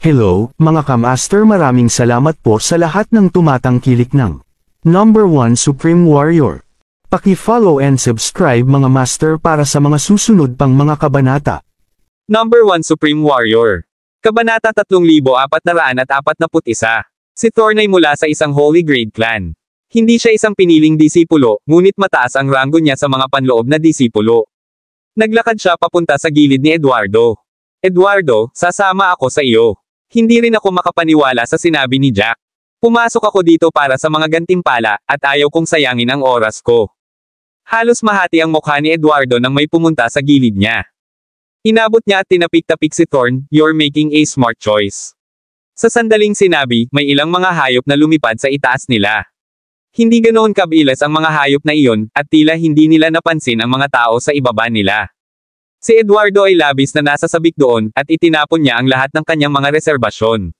Hello, mga kamaster, maraming salamat po sa lahat ng tumatangkilik ng Number 1 Supreme Warrior. Paki-follow and subscribe mga master para sa mga susunod pang mga kabanata. Number 1 Supreme Warrior. Kabanata 3441. Si Thorn ay mula sa isang Holy Grade clan. Hindi siya isang piniling disipulo, ngunit mataas ang ranggo niya sa mga panloob na disipulo. Naglakad siya papunta sa gilid ni Eduardo. Eduardo, sasama ako sa iyo. Hindi rin ako makapaniwala sa sinabi ni Jack. Pumasok ako dito para sa mga gantimpala, at ayaw kong sayangin ang oras ko. Halos mahati ang mukha ni Eduardo nang may pumunta sa gilid niya. Inabot niya at tinapik-tapik si Thorn, "You're making a smart choice." Sa sandaling sinabi, may ilang mga hayop na lumipad sa itaas nila. Hindi ganoon kabilis ang mga hayop na iyon, at tila hindi nila napansin ang mga tao sa ibaba nila. Si Eduardo ay labis na nasasabik doon, at itinapon niya ang lahat ng kanyang mga reserbasyon.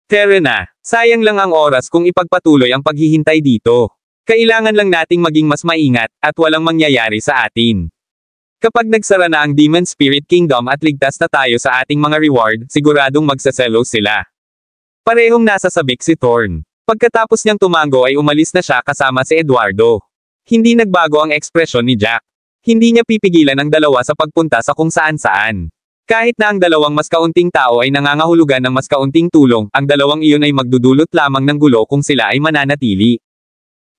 Tara na, sayang lang ang oras kung ipagpatuloy ang paghihintay dito. Kailangan lang nating maging mas maingat, at walang mangyayari sa atin. Kapag nagsara na ang Demon Spirit Kingdom at ligtas na tayo sa ating mga reward, siguradong magsaselo sila. Parehong nasasabik si Thorn. Pagkatapos niyang tumango ay umalis na siya kasama si Eduardo. Hindi nagbago ang ekspresyon ni Jack. Hindi niya pipigilan ang dalawa sa pagpunta sa kung saan-saan. Kahit na ang dalawang mas kaunting tao ay nangangahulugan ng mas kaunting tulong, ang dalawang iyon ay magdudulot lamang ng gulo kung sila ay mananatili.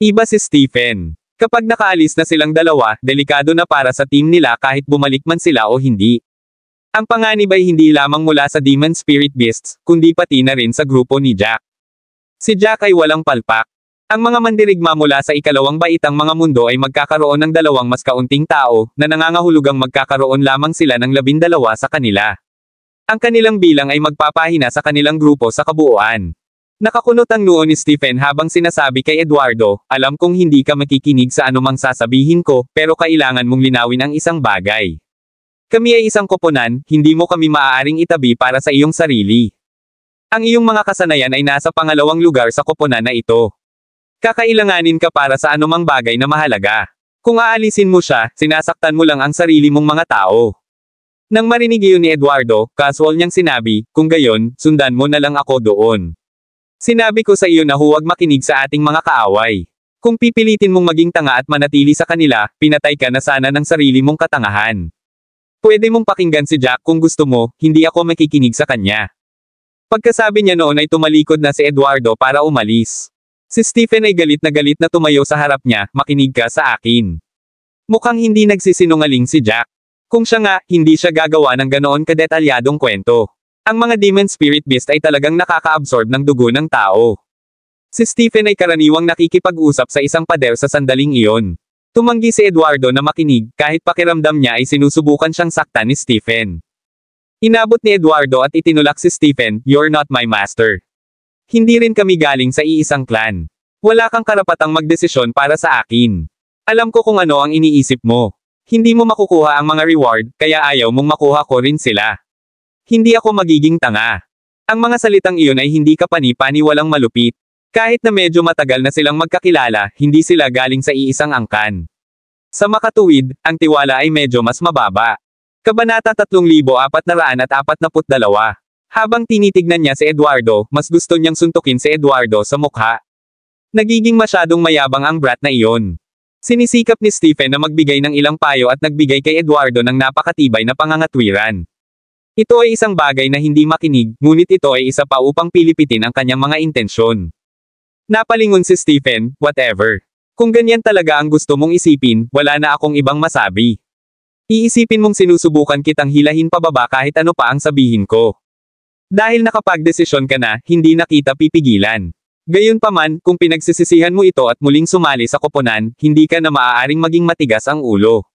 Iba si Stephen. Kapag nakaalis na silang dalawa, delikado na para sa team nila kahit bumalik man sila o hindi. Ang panganib ay hindi lamang mula sa Demon Spirit Beasts, kundi pati na rin sa grupo ni Jack. Si Jack ay walang palpak. Ang mga mandirigma mula sa ikalawang baitang mga mundo ay magkakaroon ng dalawang mas kaunting tao, na nangangahulugang magkakaroon lamang sila ng 12 sa kanila. Ang kanilang bilang ay magpapahina sa kanilang grupo sa kabuuan. Nakakunot ang noo ni Stephen habang sinasabi kay Eduardo, "Alam kong hindi ka makikinig sa anumang sasabihin ko, pero kailangan mong linawin ang isang bagay. Kami ay isang koponan, hindi mo kami maaaring itabi para sa iyong sarili. Ang iyong mga kasanayan ay nasa pangalawang lugar sa koponan na ito. Kakailanganin ka para sa anumang bagay na mahalaga. Kung aalisin mo siya, sinasaktan mo lang ang sarili mong mga tao." Nang marinig iyon ni Eduardo, casual niyang sinabi, "Kung gayon, sundan mo na lang ako doon. Sinabi ko sa iyo na huwag makinig sa ating mga kaaway. Kung pipilitin mong maging tanga at manatili sa kanila, pinatay ka na sana ng sarili mong katangahan. Pwede mong pakinggan si Jack kung gusto mo, hindi ako makikinig sa kanya." Pagkasabi niya noon ay tumalikod na si Eduardo para umalis. Si Stephen ay galit na tumayo sa harap niya, "Makinig ka sa akin." Mukhang hindi nagsisinungaling si Jack. Kung siya nga, hindi siya gagawa ng ganoon kadetalyadong kwento. Ang mga Demon Spirit Beast ay talagang nakaka-absorb ng dugo ng tao. Si Stephen ay karaniwang nakikipag-usap sa isang pader sa sandaling iyon. Tumanggi si Eduardo na makinig, kahit pakiramdam niya ay sinusubukan siyang saktan ni Stephen. Inabot ni Eduardo at itinulak si Stephen, "You're not my master. Hindi rin kami galing sa iisang clan. Wala kang karapatang magdesisyon para sa akin. Alam ko kung ano ang iniisip mo. Hindi mo makukuha ang mga reward, kaya ayaw mong makuha ko rin sila. Hindi ako magiging tanga." Ang mga salitang iyon ay hindi kapani-paniwalang malupit. Kahit na medyo matagal na silang magkakilala, hindi sila galing sa iisang angkan. Sa makatuwid, ang tiwala ay medyo mas mababa. Kabanata 3442. Habang tinitignan niya si Eduardo, mas gusto niyang suntukin si Eduardo sa mukha. Nagiging masyadong mayabang ang brat na iyon. Sinisikap ni Stephen na magbigay ng ilang payo at nagbigay kay Eduardo ng napakatibay na pangangatwiran. Ito ay isang bagay na hindi makinig, ngunit ito ay isa pa upang pilipitin ang kanyang mga intensyon. Napalingon si Stephen, "Whatever. Kung ganyan talaga ang gusto mong isipin, wala na akong ibang masabi. Iisipin mong sinusubukan kitang hilahin pababa kahit ano pa ang sabihin ko. Dahil nakapagdesisyon ka na, hindi na kita pipigilan. Gayunpaman, kung pinagsisisihan mo ito at muling sumali sa koponan, hindi ka na maaaring maging matigas ang ulo.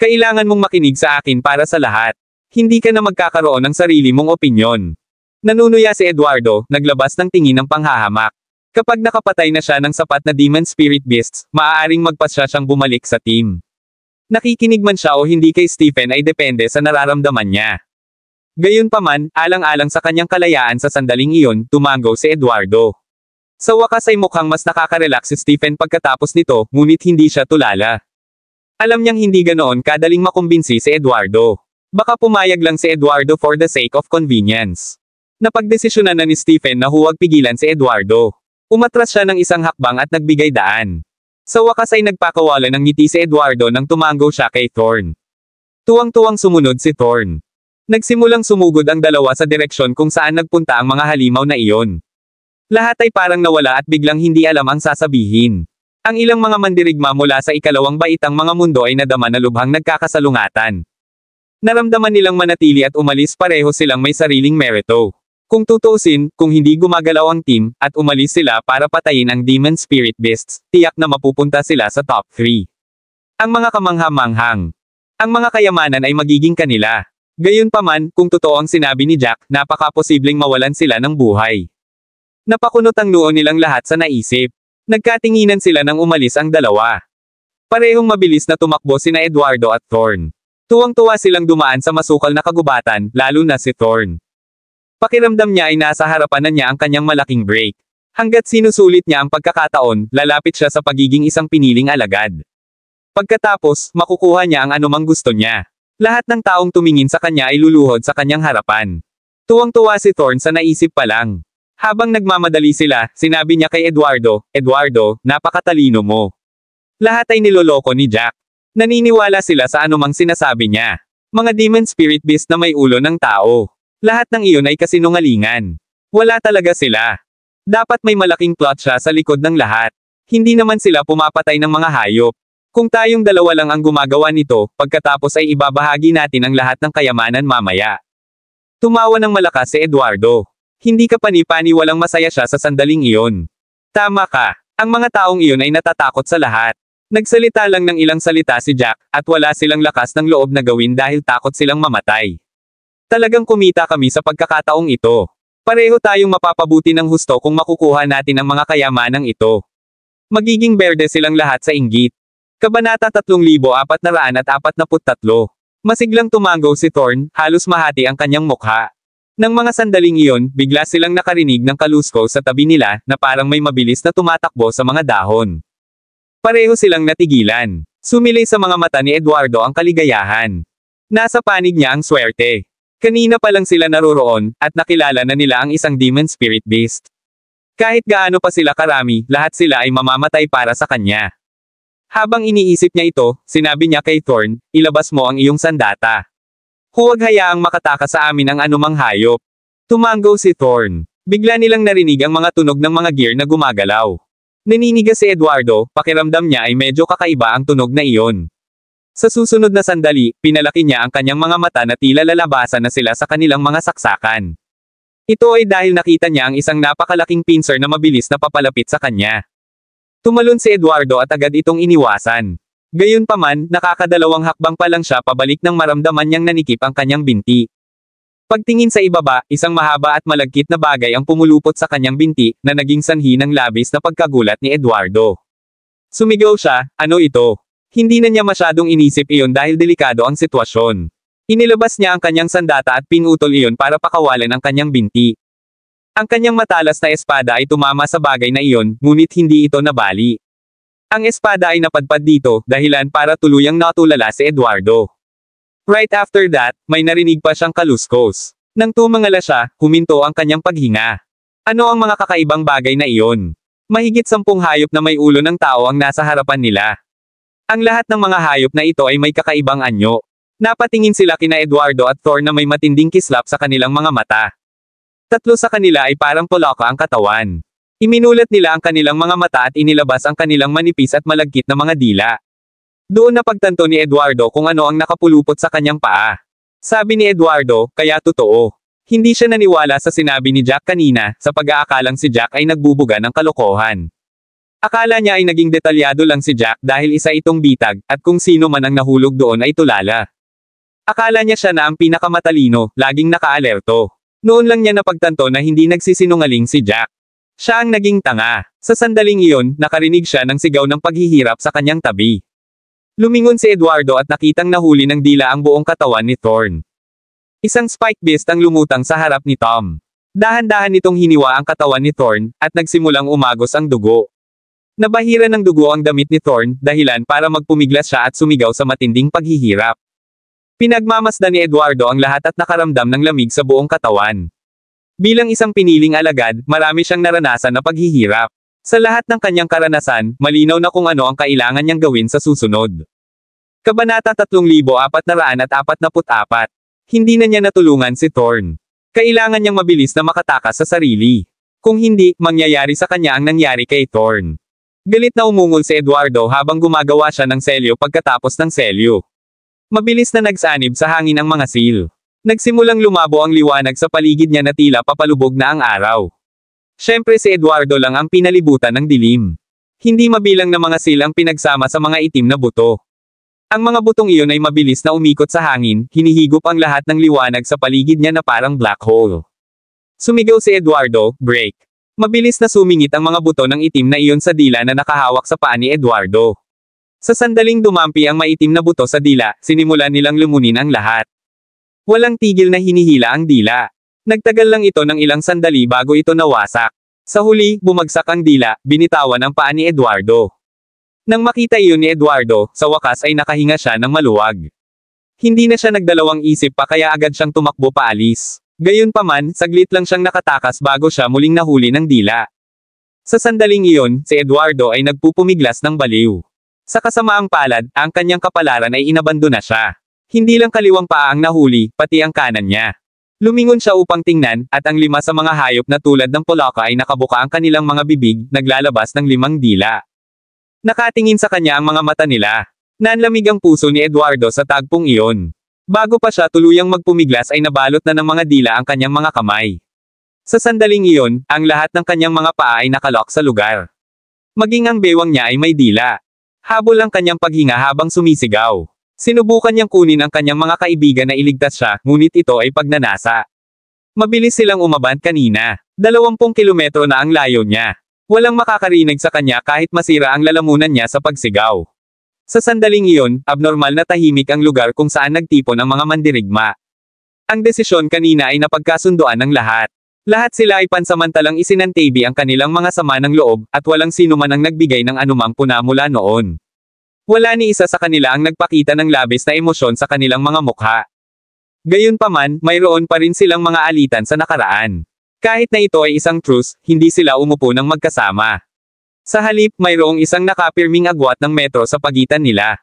Kailangan mong makinig sa akin para sa lahat. Hindi ka na magkakaroon ng sarili mong opinyon." Nanunuya si Eduardo, naglabas ng tingin ng panghahamak. Kapag nakapatay na siya ng sapat na Demon Spirit Beasts, maaaring magpasya siyang bumalik sa team. Nakikinig man siya o hindi kay Stephen ay depende sa nararamdaman niya. Gayunpaman, alang-alang sa kanyang kalayaan sa sandaling iyon, tumango si Eduardo. Sa wakas ay mukhang mas nakaka-relax si Stephen pagkatapos nito, ngunit hindi siya tulala. Alam niyang hindi ganoon kadaling makumbinsi si Eduardo. Baka pumayag lang si Eduardo for the sake of convenience. Napagdesisyonan na ni Stephen na huwag pigilan si Eduardo. Umatras siya ng isang hakbang at nagbigay daan. Sa wakas ay nagpakawala ng ngiti si Eduardo nang tumango siya kay Thorn. Tuwang-tuwang sumunod si Thorn. Nagsimulang sumugod ang dalawa sa direksyon kung saan nagpunta ang mga halimaw na iyon. Lahat ay parang nawala at biglang hindi alam ang sasabihin. Ang ilang mga mandirigma mula sa ikalawang baitang mga mundo ay nadama na lubhang nagkakasalungatan. Naramdaman nilang manatili at umalis pareho silang may sariling merito. Kung tutuusin, kung hindi gumagalaw ang team, at umalis sila para patayin ang Demon Spirit Beasts, tiyak na mapupunta sila sa top 3. Ang mga kamangha-manghang. Ang mga kayamanan ay magiging kanila. Gayunpaman, kung totoo ang sinabi ni Jack, napaka-posibleng mawalan sila ng buhay. Napakunot ang noo nilang lahat sa naisip. Nagkatinginan sila nang umalis ang dalawa. Parehong mabilis na tumakbo sina Eduardo at Thorn. Tuwang-tuwa silang dumaan sa masukal na kagubatan, lalo na si Thorn. Pakiramdam niya ay nasa harapan na niya ang kanyang malaking break. Hanggat sinusulit niya ang pagkakataon, lalapit siya sa pagiging isang piniling alagad. Pagkatapos, makukuha niya ang anumang gusto niya. Lahat ng taong tumingin sa kanya ay luluhod sa kanyang harapan. Tuwang-tuwa si Thorn sa naisip pa lang. Habang nagmamadali sila, sinabi niya kay Eduardo, "Eduardo, napakatalino mo." Lahat ay niloloko ni Jack. Naniniwala sila sa anumang sinasabi niya. Mga demon spirit beast na may ulo ng tao. Lahat ng iyon ay kasinungalingan. Wala talaga sila. Dapat may malaking plot siya sa likod ng lahat. Hindi naman sila pumapatay ng mga hayop. Kung tayong dalawa lang ang gumagawa nito, pagkatapos ay ibabahagi natin ang lahat ng kayamanan mamaya. Tumawa ng malakas si Eduardo. Hindi ka pani-paniwalang masaya siya sa sandaling iyon. Tama ka. Ang mga taong iyon ay natatakot sa lahat. Nagsalita lang ng ilang salita si Jack, at wala silang lakas ng loob na gawin dahil takot silang mamatay. Talagang kumita kami sa pagkakataong ito. Pareho tayong mapapabuti ng husto kung makukuha natin ang mga kayamanang ito. Magiging berde silang lahat sa inggit. Kabanata 3443. Masiglang tumango si Thorn, halos mahati ang kanyang mukha. Nang mga sandaling iyon, bigla silang nakarinig ng kalusko sa tabi nila, na parang may mabilis na tumatakbo sa mga dahon. Pareho silang natigilan. Sumilay sa mga mata ni Eduardo ang kaligayahan. Nasa panig niya ang swerte. Kanina pa lang sila naroroon, at nakilala na nila ang isang demon spirit beast. Kahit gaano pa sila karami, lahat sila ay mamamatay para sa kanya. Habang iniisip niya ito, sinabi niya kay Thorn, "Ilabas mo ang iyong sandata. Huwag hayaang makatakas sa amin ang anumang hayop." Tumango si Thorn. Bigla nilang narinig ang mga tunog ng mga gear na gumagalaw. Naninigas si Eduardo, pakiramdam niya ay medyo kakaiba ang tunog na iyon. Sa susunod na sandali, pinalaki niya ang kanyang mga mata na tila lalabasan na sila sa kanilang mga saksakan. Ito ay dahil nakita niya ang isang napakalaking pincer na mabilis na papalapit sa kanya. Tumalon si Eduardo at agad itong iniwasan. Gayunpaman, nakakadalawang hakbang pa lang siya pabalik nang maramdaman niyang nanikip ang kanyang binti. Pagtingin sa ibaba, isang mahaba at malagkit na bagay ang pumulupot sa kanyang binti, na naging sanhi ng labis na pagkagulat ni Eduardo. Sumigaw siya, "Ano ito?" Hindi na niya masyadong inisip iyon dahil delikado ang sitwasyon. Inilabas niya ang kanyang sandata at pinutol iyon para pakawalan ang kanyang binti. Ang kanyang matalas na espada ay tumama sa bagay na iyon, ngunit hindi ito nabali. Ang espada ay napadpad dito, dahilan para tuluyang natulala si Eduardo. Right after that, may narinig pa siyang kaluskos. Nang tumangala siya, huminto ang kanyang paghinga. Ano ang mga kakaibang bagay na iyon? Mahigit 10 hayop na may ulo ng tao ang nasa harapan nila. Ang lahat ng mga hayop na ito ay may kakaibang anyo. Napatingin sila kina Eduardo at Thorn na may matinding kislap sa kanilang mga mata. Tatlo sa kanila ay parang pulaka ang katawan. Iminulat nila ang kanilang mga mata at inilabas ang kanilang manipis at malagkit na mga dila. Doon napagtanto ni Eduardo kung ano ang nakapulupot sa kanyang paa. Sabi ni Eduardo, "Kaya totoo." Hindi siya naniwala sa sinabi ni Jack kanina, sa pag-aakalang si Jack ay nagbubuga ng kalokohan. Akala niya ay naging detalyado lang si Jack dahil isa itong bitag, at kung sino man ang nahulog doon ay tulala. Akala niya siya na ang pinakamatalino, laging nakaalerto. Noon lang niya napagtanto na hindi nagsisinungaling si Jack. Siya ang naging tanga. Sa sandaling iyon, nakarinig siya ng sigaw ng paghihirap sa kanyang tabi. Lumingon si Eduardo at nakitang nahuli ng dila ang buong katawan ni Thorn. Isang spike beast ang lumutang sa harap ni Tom. Dahan-dahan nitong hiniwa ang katawan ni Thorn, at nagsimulang umagos ang dugo. Nabahira ng dugo ang damit ni Thorn, dahilan para magpumiglas siya at sumigaw sa matinding paghihirap. Pinagmamasdan ni Eduardo ang lahat at nakaramdam ng lamig sa buong katawan. Bilang isang piniling alagad, marami siyang naranasan na paghihirap. Sa lahat ng kanyang karanasan, malinaw na kung ano ang kailangan niyang gawin sa susunod. Kabanata 3444. Hindi na niya natulungan si Thorn. Kailangan niyang mabilis na makatakas sa sarili. Kung hindi, mangyayari sa kanya ang nangyari kay Thorn. Galit na umungol si Eduardo habang gumagawa siya ng selyo pagkatapos ng selyo. Mabilis na nagsanib sa hangin ang mga seal. Nagsimulang lumabo ang liwanag sa paligid niya na tila papalubog na ang araw. Siyempre si Eduardo lang ang pinalibutan ng dilim. Hindi mabilang na mga seal ang pinagsama sa mga itim na buto. Ang mga butong iyon ay mabilis na umikot sa hangin, hinihigop ang lahat ng liwanag sa paligid niya na parang black hole. Sumigaw si Eduardo, break. Mabilis na sumingit ang mga buto ng itim na iyon sa dila na nakahawak sa paa ni Eduardo. Sa sandaling dumampi ang maitim na buto sa dila, sinimulan nilang lumunin ang lahat. Walang tigil na hinihila ang dila. Nagtagal lang ito ng ilang sandali bago ito nawasak. Sa huli, bumagsak ang dila, binitawan ang paa ni Eduardo. Nang makita iyon ni Eduardo, sa wakas ay nakahinga siya ng maluwag. Hindi na siya nagdalawang isip pa kaya agad siyang tumakbo paalis. Gayunpaman, saglit lang siyang nakatakas bago siya muling nahuli ng dila. Sa sandaling iyon, si Eduardo ay nagpupumiglas ng baliw. Sa kasamaang palad, ang kanyang kapalaran ay inabandona siya. Hindi lang kaliwang paa ang nahuli, pati ang kanan niya. Lumingon siya upang tingnan, at ang 5 sa mga hayop na tulad ng polaka ay nakabuka ang kanilang mga bibig, naglalabas ng 5 dila. Nakatingin sa kanya ang mga mata nila. Nanlamig ang puso ni Eduardo sa tagpong iyon. Bago pa siya tuluyang magpumiglas ay nabalot na ng mga dila ang kanyang mga kamay. Sa sandaling iyon, ang lahat ng kanyang mga paa ay nakalock sa lugar. Maging ang bewang niya ay may dila. Habol ang kanyang paghinga habang sumisigaw. Sinubukan niyang kunin ang kanyang mga kaibigan na iligtas siya, ngunit ito ay pagnanasa. Mabilis silang umabant kanina. 20 kilometro na ang layo niya. Walang makakarinig sa kanya kahit masira ang lalamunan niya sa pagsigaw. Sa sandaling iyon, abnormal na tahimik ang lugar kung saan nagtipon ang mga mandirigma. Ang desisyon kanina ay napagkasunduan ng lahat. Lahat sila ay pansamantalang isinantabi ang kanilang mga sama ng loob, at walang sino man ang nagbigay ng anumang puna mula noon. Wala ni isa sa kanila ang nagpakita ng labis na emosyon sa kanilang mga mukha. Gayunpaman, mayroon pa rin silang mga alitan sa nakaraan. Kahit na ito ay isang truce, hindi sila umupo ng magkasama. Sa halip, mayroong isang nakapirming agwat ng metro sa pagitan nila.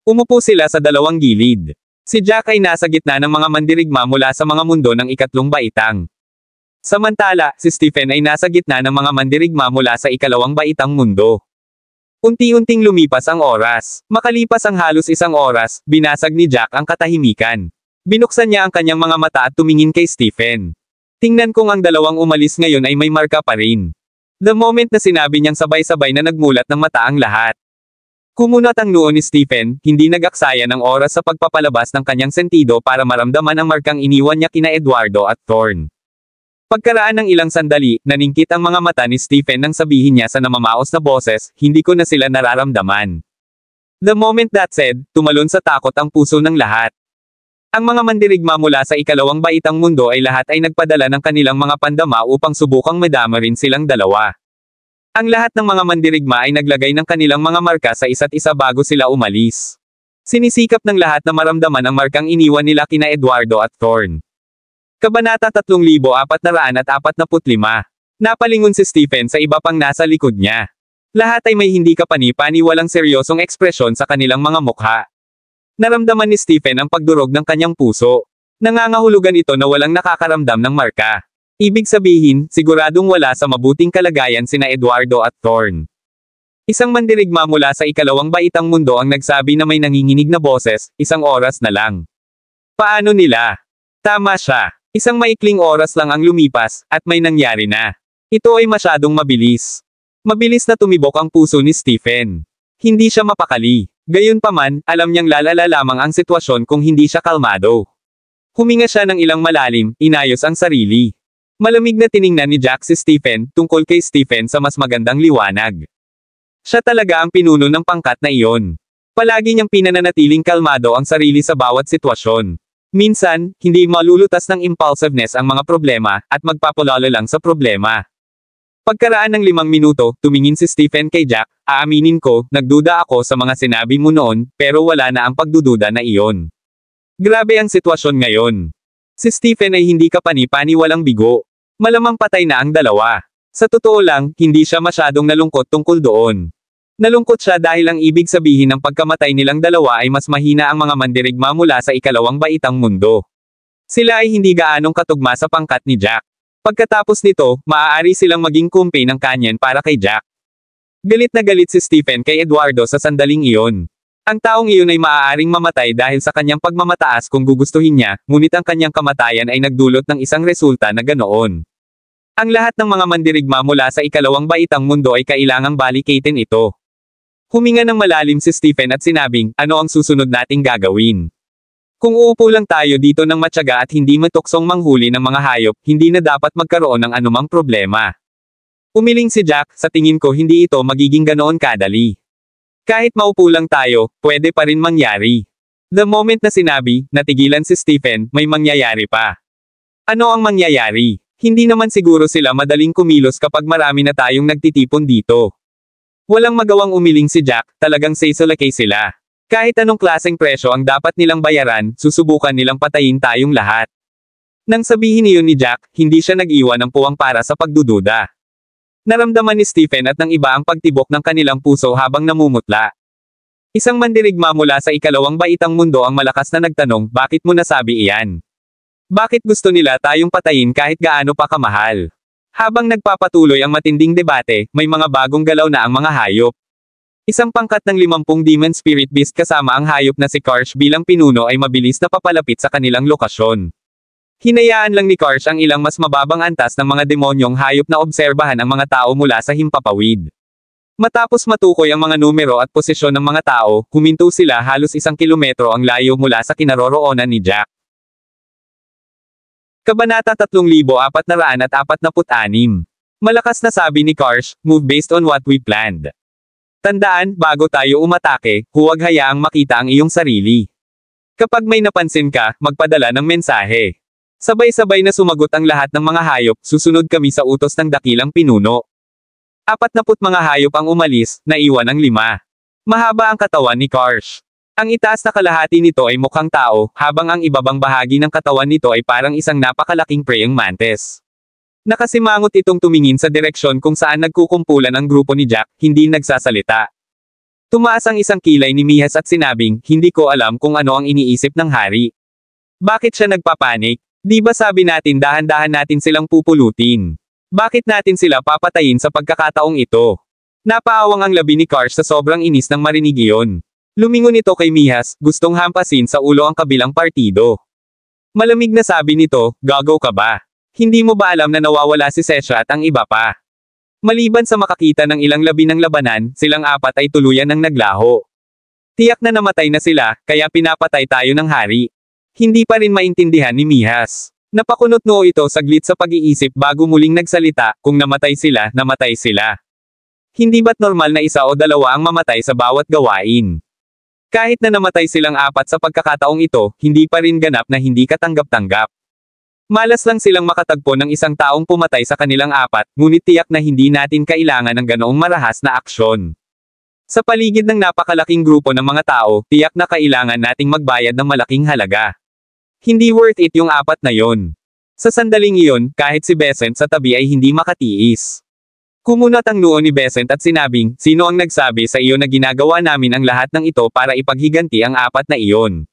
Umupo sila sa dalawang gilid. Si Jack ay nasa gitna ng mga mandirigma mula sa mga mundo ng ikatlong baitang. Samantala, si Stephen ay nasa gitna ng mga mandirigma mula sa ikalawang baitang mundo. Unti-unting lumipas ang oras. Makalipas ang halos 1 oras, binasag ni Jack ang katahimikan. Binuksan niya ang kanyang mga mata at tumingin kay Stephen. Tingnan kung ang dalawang umalis ngayon ay may marka pa rin. The moment na sinabi niyang sabay-sabay na nagmulat ng mata ang lahat. Kumunat ang noo ni Stephen, hindi nag-aksaya ng oras sa pagpapalabas ng kanyang sentido para maramdaman ang markang iniwan niya kina Eduardo at Thorn. Pagkaraan ng ilang sandali, naningkit ang mga mata ni Stephen nang sabihin niya sa namamaos na boses, hindi ko na sila nararamdaman. The moment that said, tumalon sa takot ang puso ng lahat. Ang mga mandirigma mula sa ikalawang baitang mundo ay lahat ay nagpadala ng kanilang mga pandama upang subukang madama rin silang dalawa. Ang lahat ng mga mandirigma ay naglagay ng kanilang mga marka sa isa't isa bago sila umalis. Sinisikap ng lahat na maramdaman ang markang iniwan nila kina Eduardo at Thorn. Kabanata 3445. Napalingon si Stephen sa iba pang nasa likod niya. Lahat ay may hindi kapani-pani walang seryosong ekspresyon sa kanilang mga mukha. Naramdaman ni Stephen ang pagdurog ng kanyang puso. Nangangahulugan ito na walang nakakaramdam ng marka. Ibig sabihin, siguradong wala sa mabuting kalagayan sina Eduardo at Thorn. Isang mandirigma mula sa ikalawang baitang mundo ang nagsabi na may nanginginig na boses, 1 oras na lang. Paano nila? Tama siya. Isang maikling oras lang ang lumipas, at may nangyari na. Ito ay masyadong mabilis. Mabilis na tumibok ang puso ni Stephen. Hindi siya mapakali. Gayunpaman, alam niyang lalala lamang ang sitwasyon kung hindi siya kalmado. Huminga siya ng ilang malalim, inayos ang sarili. Malamig na tiningnan ni Jack si Stephen, tungkol kay Stephen sa mas magandang liwanag. Siya talaga ang pinuno ng pangkat na iyon. Palagi niyang pinananatiling kalmado ang sarili sa bawat sitwasyon. Minsan, hindi malulutas ng impulsiveness ang mga problema, at magpapalalo lang sa problema. Pagkaraan ng 5 minuto, tumingin si Stephen kay Jack, aaminin ko, nagduda ako sa mga sinabi mo noon, pero wala na ang pagdududa na iyon. Grabe ang sitwasyon ngayon. Si Stephen ay hindi kapani-pani walang bigo. Malamang patay na ang dalawa. Sa totoo lang, hindi siya masyadong nalungkot tungkol doon. Nalungkot siya dahil ang ibig sabihin ng pagkamatay nilang dalawa ay mas mahina ang mga mandirigma mula sa ikalawang baitang mundo. Sila ay hindi gaanong katugma sa pangkat ni Jack. Pagkatapos nito, maaari silang maging kumpi ng kanyen para kay Jack. Galit na galit si Stephen kay Eduardo sa sandaling iyon. Ang taong iyon ay maaaring mamatay dahil sa kanyang pagmamataas kung gugustuhin niya, ngunit ang kanyang kamatayan ay nagdulot ng isang resulta na ganoon. Ang lahat ng mga mandirigma mula sa ikalawang baitang mundo ay kailangang balikatin ito. Huminga ng malalim si Stephen at sinabing, ano ang susunod nating gagawin? Kung uupo lang tayo dito ng matyaga at hindi matuksong manghuli ng mga hayop, hindi na dapat magkaroon ng anumang problema. Umiling si Jack, sa tingin ko hindi ito magiging ganoon kadali. Kahit maupo lang tayo, pwede pa rin mangyari. The moment na sinabi, natigilan si Stephen, may mangyayari pa. Ano ang mangyayari? Hindi naman siguro sila madaling kumilos kapag marami na tayong nagtitipon dito. Walang magawang umiling si Jack, talagang seisolakay sila. Kahit anong klaseng presyo ang dapat nilang bayaran, susubukan nilang patayin tayong lahat. Nang sabihin niyon ni Jack, hindi siya nag-iwan ng puwang para sa pagdududa. Naramdaman ni Stephen at ng iba ang pagtibok ng kanilang puso habang namumutla. Isang mandirigma mula sa ikalawang baitang mundo ang malakas na nagtanong, bakit mo nasabi iyan? Bakit gusto nila tayong patayin kahit gaano pa kamahal? Habang nagpapatuloy ang matinding debate, may mga bagong galaw na ang mga hayop. Isang pangkat ng 50 Demon Spirit Beast kasama ang hayop na si Karsh bilang pinuno ay mabilis na papalapit sa kanilang lokasyon. Hinayaan lang ni Karsh ang ilang mas mababang antas ng mga demonyong hayop na obserbahan ang mga tao mula sa himpapawid. Matapos matukoy ang mga numero at posisyon ng mga tao, huminto sila halos 1 kilometro ang layo mula sa kinaroroonan ni Jack. Kabanata 3446. Malakas na sabi ni Karsh, move based on what we planned. Tandaan, bago tayo umatake, huwag hayaang makita ang iyong sarili. Kapag may napansin ka, magpadala ng mensahe. Sabay-sabay na sumagot ang lahat ng mga hayop, susunod kami sa utos ng dakilang pinuno. 40 mga hayop ang umalis, naiwan ang 5. Mahaba ang katawan ni Karsh. Ang itaas na kalahati nito ay mukhang tao, habang ang ibabang bahagi ng katawan nito ay parang isang napakalaking praying mantis. Nakasimangot itong tumingin sa direksyon kung saan nagkukumpulan ang grupo ni Jack, hindi nagsasalita. Tumaas ang isang kilay ni Mihas at sinabing, hindi ko alam kung ano ang iniisip ng hari. Bakit siya nagpapanik? Di ba sabi natin dahan-dahan natin silang pupulutin? Bakit natin sila papatayin sa pagkakataong ito? Napaawang ang labi ni Karsh sa sobrang inis ng marinig iyon. Lumingon ito kay Mihas, gustong hampasin sa ulo ang kabilang partido. Malamig na sabi nito, gago ka ba? Hindi mo ba alam na nawawala si Sesha at ang iba pa? Maliban sa makakita ng ilang labi ng labanan, silang 4 ay tuluyan ng naglaho. Tiyak na namatay na sila, kaya pinapatay tayo ng hari. Hindi pa rin maintindihan ni Mihas. Napakunot noo ito saglit sa pag-iisip bago muling nagsalita, kung namatay sila, namatay sila. Hindi ba't normal na 1 o 2 ang mamatay sa bawat gawain? Kahit na namatay silang 4 sa pagkakataong ito, hindi pa rin ganap na hindi katanggap-tanggap. Malas lang silang makatagpo ng isang taong pumatay sa kanilang 4, ngunit tiyak na hindi natin kailangan ng ganoong marahas na aksyon. Sa paligid ng napakalaking grupo ng mga tao, tiyak na kailangan nating magbayad ng malaking halaga. Hindi worth it yung 4 na yon. Sa sandaling iyon, kahit si Besant sa tabi ay hindi makatiis. Kumunat ang noo ni Besant at sinabing, sino ang nagsabi sa iyo na ginagawa namin ang lahat ng ito para ipaghiganti ang 4 na iyon?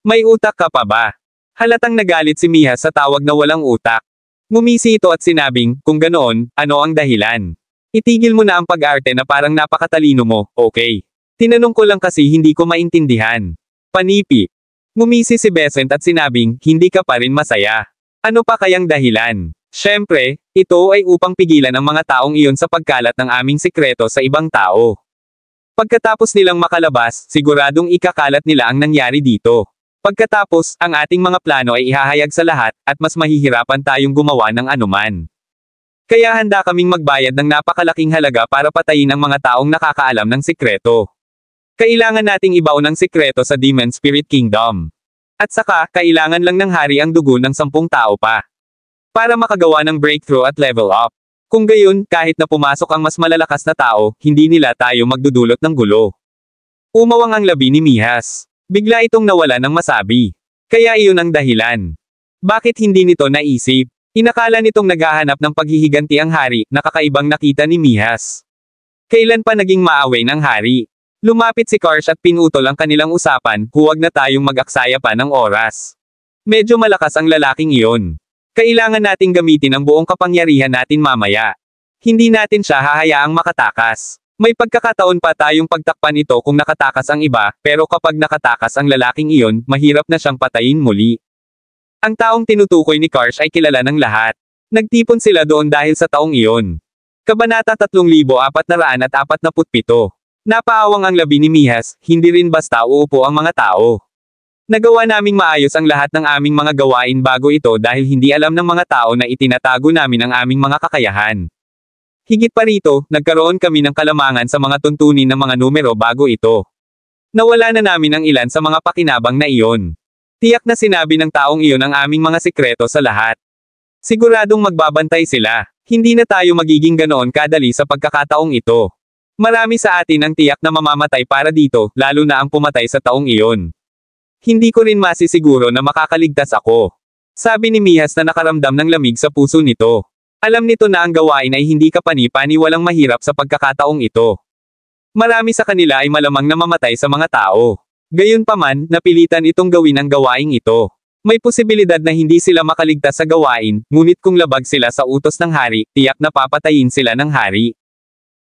May utak ka pa ba? Halatang nagalit si Mihas sa tawag na walang utak. Ngumisi ito at sinabing, kung ganoon, ano ang dahilan? Itigil mo na ang pag-arte na parang napakatalino mo, okay? Tinanong ko lang kasi hindi ko maintindihan. Panipi. Ngumisi si Besant at sinabing, hindi ka pa rin masaya. Ano pa kayang dahilan? Siyempre, ito ay upang pigilan ang mga taong iyon sa pagkalat ng aming sikreto sa ibang tao. Pagkatapos nilang makalabas, siguradong ikakalat nila ang nangyari dito. Pagkatapos, ang ating mga plano ay ihahayag sa lahat, at mas mahihirapan tayong gumawa ng anuman. Kaya handa kaming magbayad ng napakalaking halaga para patayin ang mga taong nakakaalam ng sikreto. Kailangan nating ibaon ang sikreto sa Demon Spirit Kingdom. At saka, kailangan lang ng hari ang dugo ng 10 tao pa. Para makagawa ng breakthrough at level up. Kung gayon, kahit na pumasok ang mas malalakas na tao, hindi nila tayo magdudulot ng gulo. Umawang ang labi ni Mihas. Bigla itong nawala ng masabi. Kaya iyon ang dahilan. Bakit hindi nito naisip? Inakala nitong naghahanap ng paghihiganti ang hari, na kakaibang nakita ni Mihas. Kailan pa naging maaway ng hari? Lumapit si Karsh at pinutol ang kanilang usapan, huwag na tayong mag-aksaya pa ng oras. Medyo malakas ang lalaking iyon. Kailangan nating gamitin ang buong kapangyarihan natin mamaya. Hindi natin siya hahayaang makatakas. May pagkakataon pa tayong pagtakpan ito kung nakatakas ang iba, pero kapag nakatakas ang lalaking iyon, mahirap na siyang patayin muli. Ang taong tinutukoy ni Karsh ay kilala ng lahat. Nagtipon sila doon dahil sa taong iyon. Kabanata 3447. Napaawang ang labi ni Mihas, hindi rin basta uupo ang mga tao. Nagawa naming maayos ang lahat ng aming mga gawain bago ito dahil hindi alam ng mga tao na itinatago namin ang aming mga kakayahan. Higit pa rito, nagkaroon kami ng kalamangan sa mga tuntunin ng mga numero bago ito. Nawala na namin ang ilan sa mga pakinabang na iyon. Tiyak na sinabi ng taong iyon ang aming mga sikreto sa lahat. Siguradong magbabantay sila. Hindi na tayo magiging ganoon kadali sa pagkakataong ito. Marami sa atin ang tiyak na mamamatay para dito, lalo na ang pumatay sa taong iyon. Hindi ko rin masisiguro na makakaligtas ako. Sabi ni Mihas na nakaramdam ng lamig sa puso nito. Alam nito na ang gawain ay hindi kapani-pani walang mahirap sa pagkakataong ito. Marami sa kanila ay malamang na mamatay sa mga tao. Gayunpaman, napilitan itong gawin ang gawaing ito. May posibilidad na hindi sila makaligtas sa gawain, ngunit kung labag sila sa utos ng hari, tiyak na papatayin sila ng hari.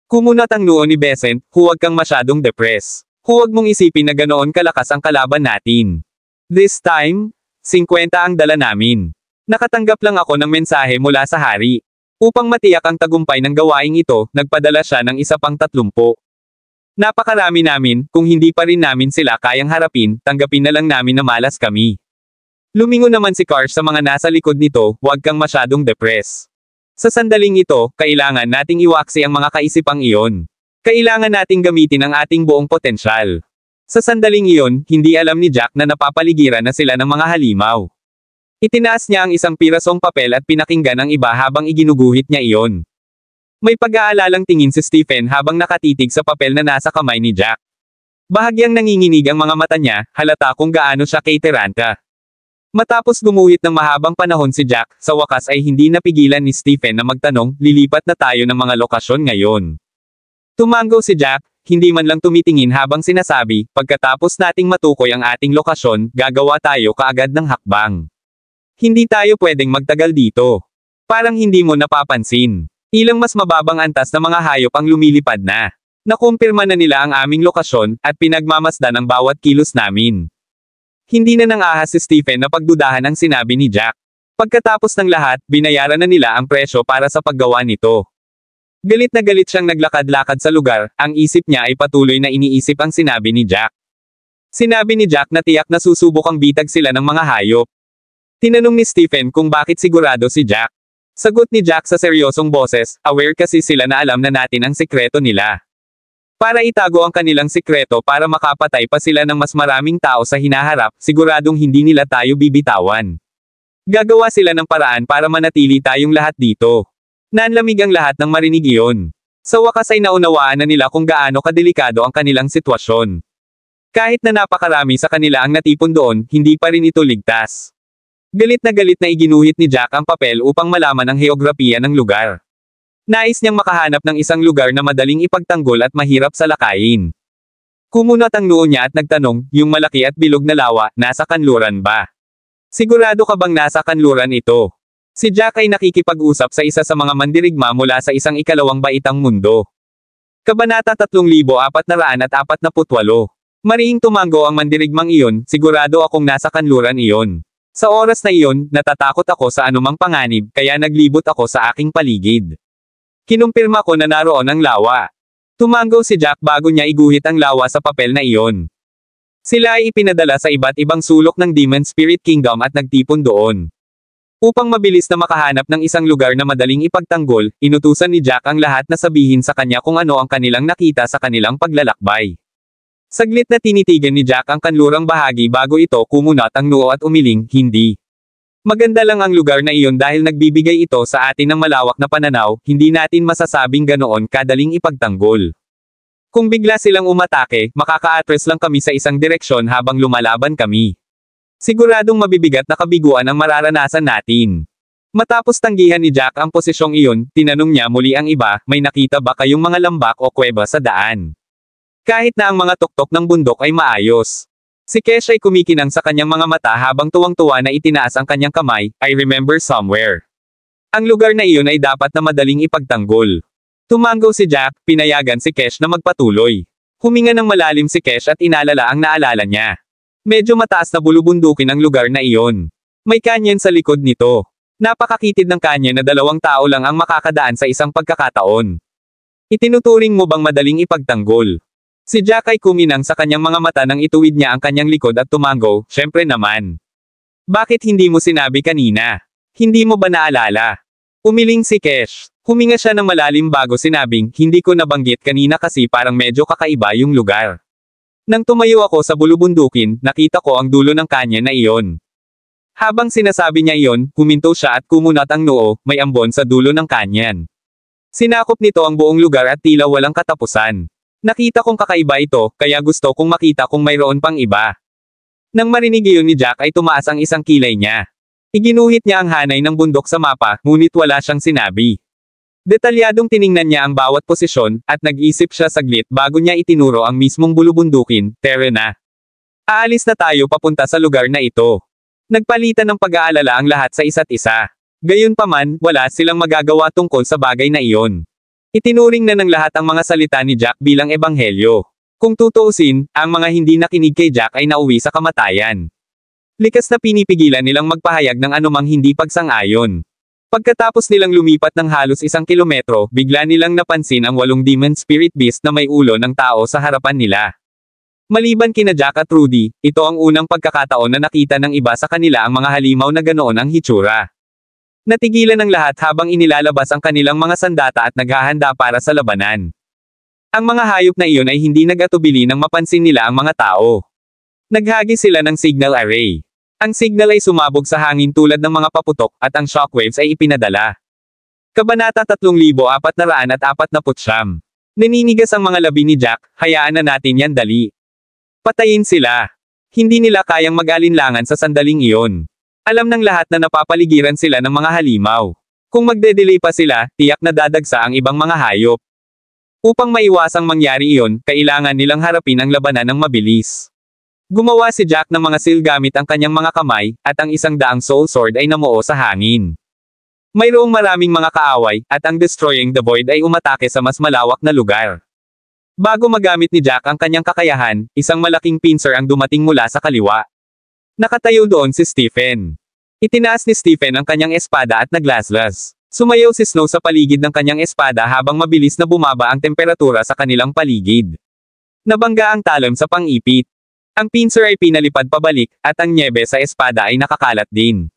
Kumunat ang noo ni Besant, huwag kang masyadong depress. Huwag mong isipin na ganoon kalakas ang kalaban natin. This time, 50 ang dala namin. Nakatanggap lang ako ng mensahe mula sa hari. Upang matiyak ang tagumpay ng gawaing ito, nagpadala siya ng isa pang 30. Napakarami namin, kung hindi pa rin namin sila kayang harapin, tanggapin na lang namin na malas kami. Lumingon naman si Karsh sa mga nasa likod nito, huwag kang masyadong depress. Sa sandaling ito, kailangan nating iwaksi ang mga kaisipang iyon. Kailangan nating gamitin ang ating buong potensyal. Sa sandaling iyon, hindi alam ni Jack na napapaligiran na sila ng mga halimaw. Itinaas niya ang isang pirasong papel at pinakinggan ang iba habang iginuguhit niya iyon. May pag-aalalang tingin si Stephen habang nakatitig sa papel na nasa kamay ni Jack. Bahagyang nanginginig ang mga mata niya, halata kung gaano siya kay Teranta. Matapos gumuhit ng mahabang panahon si Jack, sa wakas ay hindi napigilan ni Stephen na magtanong, lilipat na tayo ng mga lokasyon ngayon. Tumango si Jack, hindi man lang tumitingin habang sinasabi, pagkatapos nating matukoy ang ating lokasyon, gagawa tayo kaagad ng hakbang. Hindi tayo pwedeng magtagal dito. Parang hindi mo napapansin. Ilang mas mababang antas na mga hayop ang lumilipad na. Nakumpirma na nila ang aming lokasyon, at pinagmamasdan ang bawat kilos namin. Hindi na nang-ahas si Stephen na pagdudahan ang sinabi ni Jack. Pagkatapos ng lahat, binayaran na nila ang presyo para sa paggawa nito. Galit na galit siyang naglakad-lakad sa lugar, ang isip niya ay patuloy na iniisip ang sinabi ni Jack. Sinabi ni Jack na tiyak na susubukang bitag sila ng mga hayop. Tinanong ni Stephen kung bakit sigurado si Jack. Sagot ni Jack sa seryosong boses, aware kasi sila na alam na natin ang sikreto nila. Para itago ang kanilang sikreto para makapatay pa sila ng mas maraming tao sa hinaharap, siguradong hindi nila tayo bibitawan. Gagawa sila ng paraan para manatili tayong lahat dito. Nanlamig ang lahat ng marinig iyon. Sa wakas ay naunawaan na nila kung gaano kadelikado ang kanilang sitwasyon. Kahit na napakarami sa kanila ang natipon doon, hindi pa rin ito ligtas. Galit na iginuhit ni Jack ang papel upang malaman ang heograpiya ng lugar. Nais niyang makahanap ng isang lugar na madaling ipagtanggol at mahirap salakayin. Kumunat ang noo niya at nagtanong, yung malaki at bilog na lawa, nasa kanluran ba? Sigurado ka bang nasa kanluran ito? Si Jack ay nakikipag-usap sa isa sa mga mandirigma mula sa isang ikalawang baitang mundo. Kabanata 3448. Mariing tumango ang mandirigmang iyon, sigurado akong nasa kanluran iyon. Sa oras na iyon, natatakot ako sa anumang panganib, kaya naglibot ako sa aking paligid. Kinumpirma ko na naroon ang lawa. Tumango si Jack bago niya iguhit ang lawa sa papel na iyon. Sila ay ipinadala sa iba't ibang sulok ng Demon Spirit Kingdom at nagtipon doon. Upang mabilis na makahanap ng isang lugar na madaling ipagtanggol, inutusan ni Jack ang lahat na sabihin sa kanya kung ano ang kanilang nakita sa kanilang paglalakbay. Saglit na tinitigan ni Jack ang kanlurang bahagi bago ito kumunat ang noo at umiling, hindi. Maganda lang ang lugar na iyon dahil nagbibigay ito sa atin ng malawak na pananaw, hindi natin masasabing ganoon kadaling ipagtanggol. Kung bigla silang umatake, makaka-atras lang kami sa isang direksyon habang lumalaban kami. Siguradong mabibigat na kabiguan ang mararanasan natin. Matapos tanggihan ni Jack ang posisyong iyon, tinanong niya muli ang iba, may nakita ba kayong mga lambak o kuweba sa daan? Kahit na ang mga tuktok ng bundok ay maayos. Si Kesh ay kumikinang sa kanyang mga mata habang tuwang-tuwa na itinaas ang kanyang kamay, I remember somewhere. Ang lugar na iyon ay dapat na madaling ipagtanggol. Tumango si Jack, pinayagan si Kesh na magpatuloy. Huminga ng malalim si Kesh at inalala ang naalala niya. Medyo mataas na bulubundukin ang lugar na iyon. May kanyon sa likod nito. Napakakitid ng kanyon na 2 tao lang ang makakadaan sa isang pagkakataon. Itinuturing mo bang madaling ipagtanggol? Si Jack ay kuminang sa kanyang mga mata nang ituwid niya ang kanyang likod at tumango, syempre naman. Bakit hindi mo sinabi kanina? Hindi mo ba naalala? Umiling si Kesh. Huminga siya ng malalim bago sinabing, hindi ko nabanggit kanina kasi parang medyo kakaiba yung lugar. Nang tumayo ako sa bulubundukin, nakita ko ang dulo ng kanyon na iyon. Habang sinasabi niya iyon, huminto siya at kumunat ang noo, may ambon sa dulo ng kanyon. Sinakop nito ang buong lugar at tila walang katapusan. Nakita kong kakaiba ito, kaya gusto kong makita kung mayroon pang iba. Nang marinig iyon ni Jack ay tumaas ang isang kilay niya. Iginuhit niya ang hanay ng bundok sa mapa, ngunit wala siyang sinabi. Detalyadong tiningnan niya ang bawat posisyon, at nag-isip siya saglit bago niya itinuro ang mismong bulubundukin, tara na. Aalis na tayo papunta sa lugar na ito. Nagpalitan ng pag-aalala ang lahat sa isa't isa. Gayunpaman, wala silang magagawa tungkol sa bagay na iyon. Itinuring na ng lahat ang mga salita ni Jack bilang ebanghelyo. Kung tutuusin, ang mga hindi nakinig kay Jack ay nauwi sa kamatayan. Likas na pinipigilan nilang magpahayag ng anumang hindi pagsang-ayon. Pagkatapos nilang lumipat ng halos 1 kilometro, bigla nilang napansin ang 8 demon spirit beast na may ulo ng tao sa harapan nila. Maliban kina Jack at Rudy, ito ang unang pagkakataon na nakita ng iba sa kanila ang mga halimaw na ganoon ang hitsura. Natigilan ng lahat habang inilalabas ang kanilang mga sandata at naghahanda para sa labanan. Ang mga hayop na iyon ay hindi nag-atubili nang mapansin nila ang mga tao. Naghagi sila ng signal array. Ang signal ay sumabog sa hangin tulad ng mga paputok at ang shockwaves ay ipinadala. Kabanata 3449. Naninigas ang mga labi ni Jack, hayaan na natin yan dali. Patayin sila. Hindi nila kayang mag-alinlangan sa sandaling iyon. Alam ng lahat na napapaligiran sila ng mga halimaw. Kung magde-delay pa sila, tiyak na dadagsa ang ibang mga hayop. Upang maiwasang mangyari iyon, kailangan nilang harapin ang labanan ng mabilis. Gumawa si Jack ng mga seal gamit ang kanyang mga kamay, at ang 100 soul sword ay namuo sa hangin. Mayroong maraming mga kaaway, at ang Destroying the Void ay umatake sa mas malawak na lugar. Bago magamit ni Jack ang kanyang kakayahan, isang malaking pincer ang dumating mula sa kaliwa. Nakatayo doon si Stephen. Itinaas ni Stephen ang kanyang espada at naglaslas. Sumayaw si Snow sa paligid ng kanyang espada habang mabilis na bumaba ang temperatura sa kanilang paligid. Nabangga ang talon sa pang-ipit. Ang pincer ay pinalipad pabalik, at ang nyebe sa espada ay nakakalat din.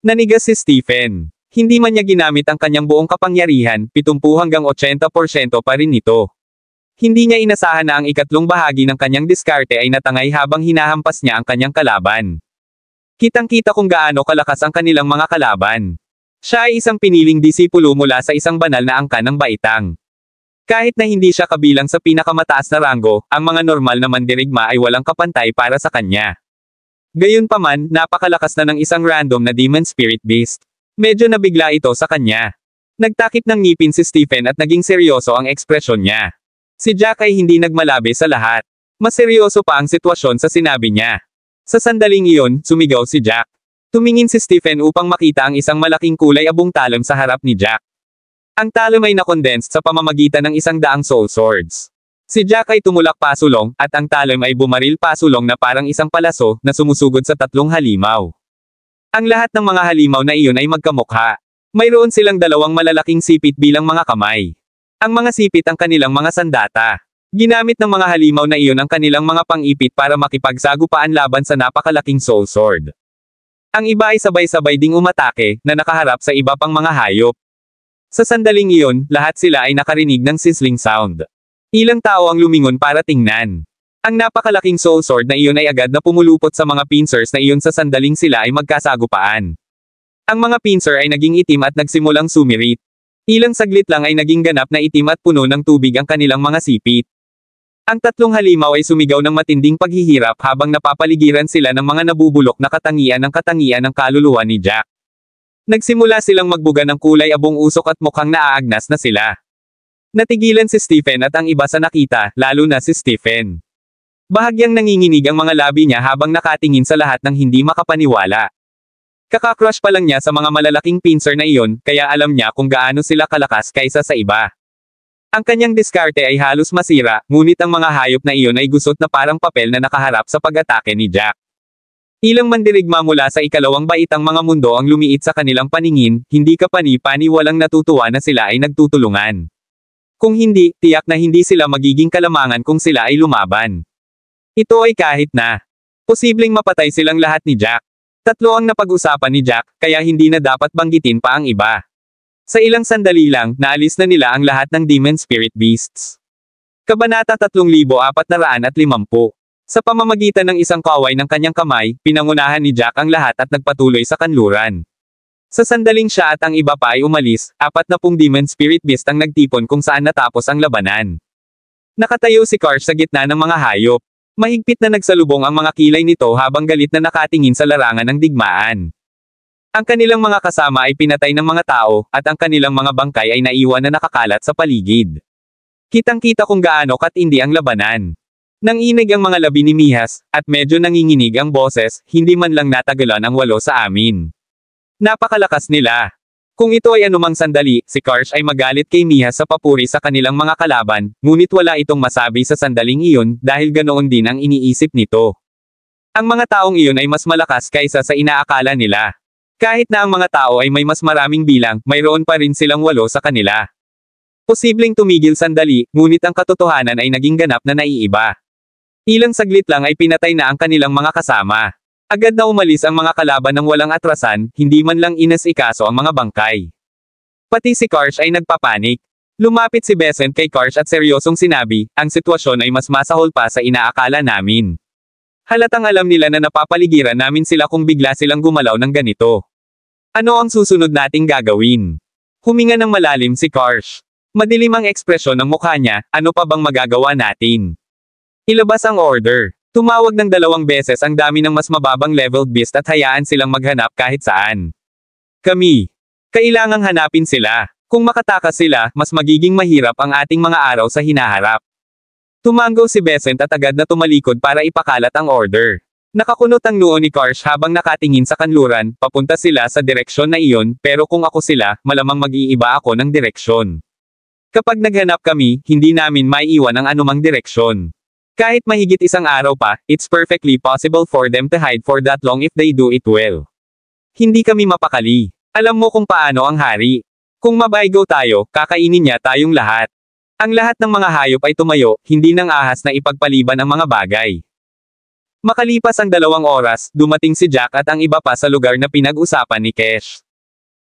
Nanigas si Stephen. Hindi man niya ginamit ang kanyang buong kapangyarihan, 70 hanggang 80% pa rin ito. Hindi niya inasahan na ang ikatlong bahagi ng kanyang diskarte ay natangay habang hinahampas niya ang kanyang kalaban. Kitang-kita kung gaano kalakas ang kanilang mga kalaban. Siya ay isang piniling disipulo mula sa isang banal na angkan ng baitang. Kahit na hindi siya kabilang sa pinakamataas na ranggo, ang mga normal na mandirigma ay walang kapantay para sa kanya. Gayunpaman, napakalakas na ng isang random na demon spirit beast. Medyo nabigla ito sa kanya. Nagtakip ng ngipin si Stephen at naging seryoso ang ekspresyon niya. Si Jack ay hindi nagmalabi sa lahat. Mas seryoso pa ang sitwasyon sa sinabi niya. Sa sandaling iyon, sumigaw si Jack. Tumingin si Stephen upang makita ang isang malaking kulay abong talon sa harap ni Jack. Ang talon ay nakondensed sa pamamagitan ng 100 soul swords. Si Jack ay tumulak pasulong, at ang talon ay bumaril pasulong na parang isang palaso na sumusugod sa 3 halimaw. Ang lahat ng mga halimaw na iyon ay magkamukha. Mayroon silang 2 malalaking sipit bilang mga kamay. Ang mga sipit ang kanilang mga sandata. Ginamit ng mga halimaw na iyon ang kanilang mga pang-ipit para makipagsagupaan laban sa napakalaking soul sword. Ang iba ay sabay-sabay ding umatake, na nakaharap sa iba pang mga hayop. Sa sandaling iyon, lahat sila ay nakarinig ng sizzling sound. Ilang tao ang lumingon para tingnan. Ang napakalaking soul sword na iyon ay agad na pumulupot sa mga pincers na iyon sa sandaling sila ay magkasagupaan. Ang mga pincer ay naging itim at nagsimulang sumirit. Ilang saglit lang ay naging ganap na itim at puno ng tubig ang kanilang mga sipit. Ang 3 halimaw ay sumigaw ng matinding paghihirap habang napapaligiran sila ng mga nabubulok na katangian ng kaluluwa ni Jack. Nagsimula silang magbuga ng kulay abong usok at mukhang naaagnas na sila. Natigilan si Stephen at ang iba sa nakita, lalo na si Stephen. Bahagyang nanginginig ang mga labi niya habang nakatingin sa lahat ng hindi makapaniwala. Kakakrush pa lang niya sa mga malalaking pincer na iyon, kaya alam niya kung gaano sila kalakas kaysa sa iba. Ang kanyang diskarte ay halos masira, ngunit ang mga hayop na iyon ay gusot na parang papel na nakaharap sa pag-atake ni Jack. Ilang mandirigma mula sa ikalawang baitang mga mundo ang lumiit sa kanilang paningin, hindi kapani-pani walang natutuwa na sila ay nagtutulungan. Kung hindi, tiyak na hindi sila magiging kalamangan kung sila ay lumaban. Ito ay kahit na posibleng mapatay silang lahat ni Jack. Tatlo ang napag-usapan ni Jack, kaya hindi na dapat banggitin pa ang iba. Sa ilang sandali lang, naalis na nila ang lahat ng Demon Spirit Beasts. Kabanata 3450. Sa pamamagitan ng isang kaway ng kanyang kamay, pinangunahan ni Jack ang lahat at nagpatuloy sa kanluran. Sa sandaling siya at ang iba pa ay umalis, 40 Demon Spirit Beast ang nagtipon kung saan natapos ang labanan. Nakatayo si Karsh sa gitna ng mga hayop. Mahigpit na nagsalubong ang mga kilay nito habang galit na nakatingin sa larangan ng digmaan. Ang kanilang mga kasama ay pinatay ng mga tao, at ang kanilang mga bangkay ay naiwan na nakakalat sa paligid. Kitang-kita kung gaano katindi ang labanan. Nanginig ang mga labi ni Mihas, at medyo nanginginig ang boses, hindi man lang natagalan ang 8 sa amin. Napakalakas nila. Kung ito ay anumang sandali, si Karsh ay magalit kay Mihas sa papuri sa kanilang mga kalaban, ngunit wala itong masabi sa sandaling iyon, dahil ganoon din ang iniisip nito. Ang mga taong iyon ay mas malakas kaysa sa inaakala nila. Kahit na ang mga tao ay may mas maraming bilang, mayroon pa rin silang 8 sa kanila. Posibleng tumigil sandali, ngunit ang katotohanan ay naging ganap na naiiba. Ilang saglit lang ay pinatay na ang kanilang mga kasama. Agad na umalis ang mga kalaban ng walang atrasan, hindi man lang inasikaso ang mga bangkay. Pati si Karsh ay nagpapanik. Lumapit si Besant kay Karsh at seryosong sinabi, ang sitwasyon ay mas masahol pa sa inaakala namin. Halatang alam nila na napapaligiran namin sila kung bigla silang gumalaw ng ganito. Ano ang susunod nating gagawin? Huminga ng malalim si Karsh. Madilim ang ekspresyon ng mukha niya, ano pa bang magagawa natin? Ilabas ang order. Tumawag ng 2 beses ang dami ng mas mababang leveled beast at hayaan silang maghanap kahit saan. Kami. Kailangang hanapin sila. Kung makatakas sila, mas magiging mahirap ang ating mga araw sa hinaharap. Tumango si Besant at agad na tumalikod para ipakalat ang order. Nakakunot ang noo ni Karsh habang nakatingin sa kanluran, papunta sila sa direksyon na iyon, pero kung ako sila, malamang mag-iiba ako ng direksyon. Kapag naghanap kami, hindi namin maiiwan ang anumang direksyon. Kahit mahigit isang araw pa, it's perfectly possible for them to hide for that long if they do it well. Hindi kami mapakali. Alam mo kung paano ang hari. Kung mabaygo tayo, kakainin niya tayong lahat. Ang lahat ng mga hayop ay tumayo, hindi nang ahas na ipagpaliban ang mga bagay. Makalipas ang 2 oras, dumating si Jack at ang iba pa sa lugar na pinag-usapan ni Kesh.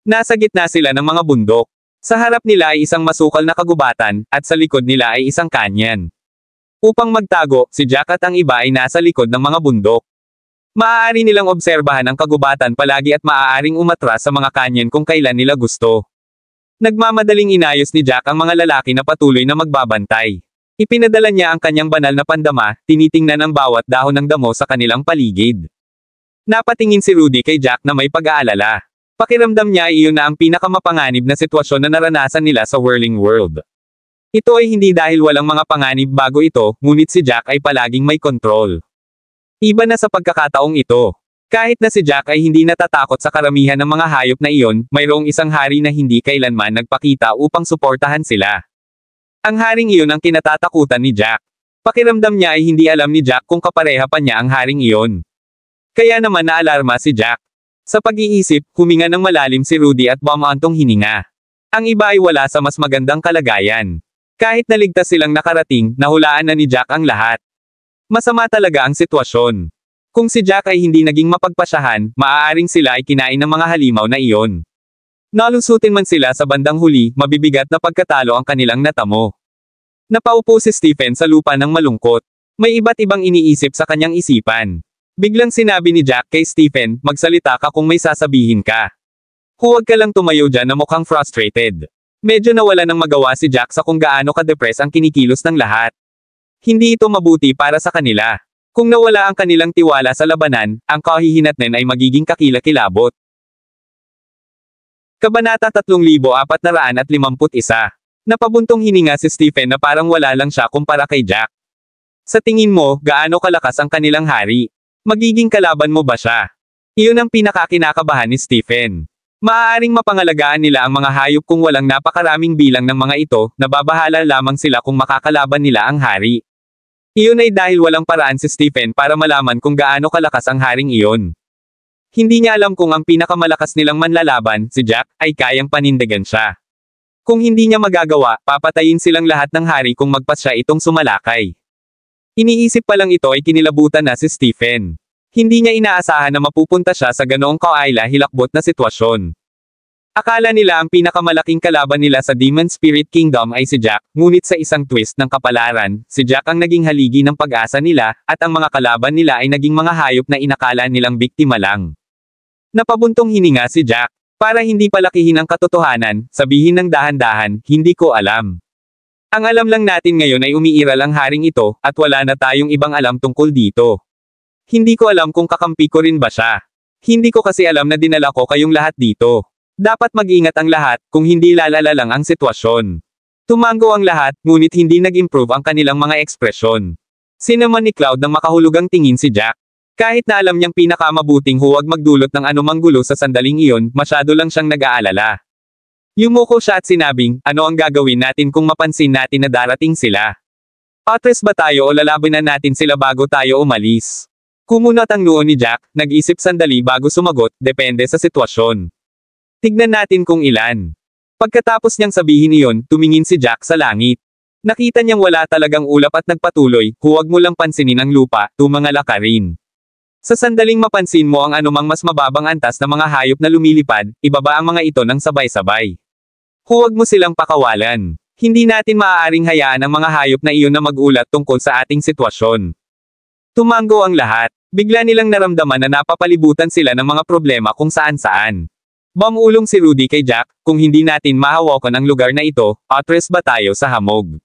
Nasa gitna sila ng mga bundok. Sa harap nila ay isang masukal na kagubatan, at sa likod nila ay isang kanyan. Upang magtago, si Jack at ang iba ay nasa likod ng mga bundok. Maaari nilang obserbahan ang kagubatan palagi at maaaring umatras sa mga kanyon kung kailan nila gusto. Nagmamadaling inayos ni Jack ang mga lalaki na patuloy na magbabantay. Ipinadala niya ang kanyang banal na pandama, tinitingnan ang bawat dahon ng damo sa kanilang paligid. Napatingin si Rudy kay Jack na may pag-aalala. Pakiramdam niya iyon na ang pinakamapanganib na sitwasyon na naranasan nila sa Whirling World. Ito ay hindi dahil walang mga panganib bago ito, ngunit si Jack ay palaging may kontrol. Iba na sa pagkakataong ito. Kahit na si Jack ay hindi natatakot sa karamihan ng mga hayop na iyon, mayroong isang hari na hindi kailanman nagpakita upang suportahan sila. Ang haring iyon ang kinatatakutan ni Jack. Pakiramdam niya ay hindi alam ni Jack kung kapareha pa niya ang haring iyon. Kaya naman naalarma si Jack. Sa pag-iisip, huminga ng malalim si Rudy at bumaantong hininga. Ang iba ay wala sa mas magandang kalagayan. Kahit naligtas silang nakarating, nahulaan na ni Jack ang lahat. Masama talaga ang sitwasyon. Kung si Jack ay hindi naging mapagpasyahan, maaaring sila ay kinain ng mga halimaw na iyon. Nalusutin man sila sa bandang huli, mabibigat na pagkatalo ang kanilang natamo. Napaupo si Stephen sa lupa ng malungkot. May iba't ibang iniisip sa kanyang isipan. Biglang sinabi ni Jack kay Stephen, magsalita ka kung may sasabihin ka. Huwag ka lang tumayo dyan na mukhang frustrated. Medyo nawala ng magawa si Jack sa kung gaano ka-depress ang kinikilos ng lahat. Hindi ito mabuti para sa kanila. Kung nawala ang kanilang tiwala sa labanan, ang kahihinatnan ay magiging kakilakilabot. Kabanata 3451. Napabuntong hininga si Stephen na parang wala lang siya kumpara kay Jack. Sa tingin mo, gaano kalakas ang kanilang hari? Magiging kalaban mo ba siya? Iyon ang pinakakinakabahan ni Stephen. Maaaring mapangalagaan nila ang mga hayop kung walang napakaraming bilang ng mga ito, nababahala lamang sila kung makakalaban nila ang hari. Iyon ay dahil walang paraan si Stephen para malaman kung gaano kalakas ang haring iyon. Hindi niya alam kung ang pinakamalakas nilang manlalaban, si Jack, ay kayang panindigan siya. Kung hindi niya magagawa, papatayin silang lahat ng hari kung magpasya itong sumalakay. Iniisip pa lang ito ay kinilabutan na si Stephen. Hindi niya inaasahan na mapupunta siya sa ganoong kaayla-hilakbot na sitwasyon. Akala nila ang pinakamalaking kalaban nila sa Demon Spirit Kingdom ay si Jack, ngunit sa isang twist ng kapalaran, si Jack ang naging haligi ng pag-asa nila, at ang mga kalaban nila ay naging mga hayop na inakala nilang biktima lang. Napabuntong hininga si Jack. Para hindi palakihin ang katotohanan, sabihin ng dahan-dahan, hindi ko alam. Ang alam lang natin ngayon ay umiiral ang haring ito, at wala na tayong ibang alam tungkol dito. Hindi ko alam kung kakampi ko rin ba siya. Hindi ko kasi alam na dinala ko kayong lahat dito. Dapat mag-ingat ang lahat, kung hindi lalala lang ang sitwasyon. Tumango ang lahat, ngunit hindi nag-improve ang kanilang mga ekspresyon. Sinaman ni Cloud ng makahulugang tingin si Jack. Kahit na alam niyang pinakamabuting huwag magdulot ng anumang gulo sa sandaling iyon, masyado lang siyang nag-aalala. Yumuko siya at sinabing, ano ang gagawin natin kung mapansin natin na darating sila? Atres ba tayo o lalabanan natin sila bago tayo umalis? Kumunat ang noo ni Jack, nag-isip sandali bago sumagot, depende sa sitwasyon. Tignan natin kung ilan. Pagkatapos niyang sabihin iyon, tumingin si Jack sa langit. Nakita niyang wala talagang ulap at nagpatuloy, huwag mo lang pansinin ang lupa, tumangala ka rin. Sa sandaling mapansin mo ang anumang mas mababang antas na mga hayop na lumilipad, ibaba ang mga ito ng sabay-sabay. Huwag mo silang pakawalan. Hindi natin maaaring hayaan ang mga hayop na iyon na mag-ulat tungkol sa ating sitwasyon. Tumango ang lahat. Bigla nilang naramdaman na napapalibutan sila ng mga problema kung saan-saan. Bamulong si Rudy kay Jack, kung hindi natin mahawakan ang lugar na ito, atres ba tayo sa hamog?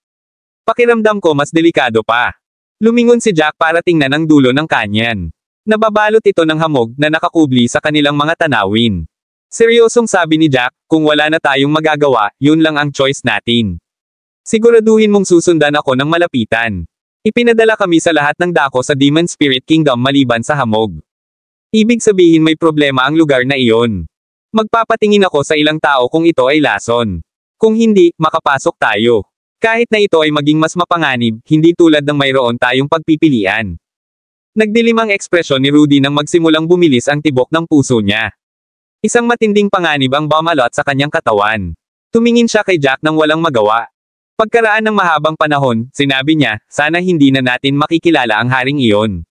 Pakiramdam ko mas delikado pa. Lumingon si Jack para tingnan ang dulo ng kanyan. Nababalot ito ng hamog na nakakubli sa kanilang mga tanawin. Seryosong sabi ni Jack, kung wala na tayong magagawa, yun lang ang choice natin. Siguraduhin mong susundan ako ng malapitan. Ipinadala kami sa lahat ng dako sa Demon Spirit Kingdom maliban sa hamog. Ibig sabihin may problema ang lugar na iyon. Magpapatingin ako sa ilang tao kung ito ay lason. Kung hindi, makapasok tayo. Kahit na ito ay maging mas mapanganib, hindi tulad ng mayroon tayong pagpipilian. Nagdilim ang ekspresyon ni Rudy nang magsimulang bumilis ang tibok ng puso niya. Isang matinding panganib ang bumalot sa kanyang katawan. Tumingin siya kay Jack nang walang magawa. Pagkaraan ng mahabang panahon, sinabi niya, sana hindi na natin makikilala ang haring iyon.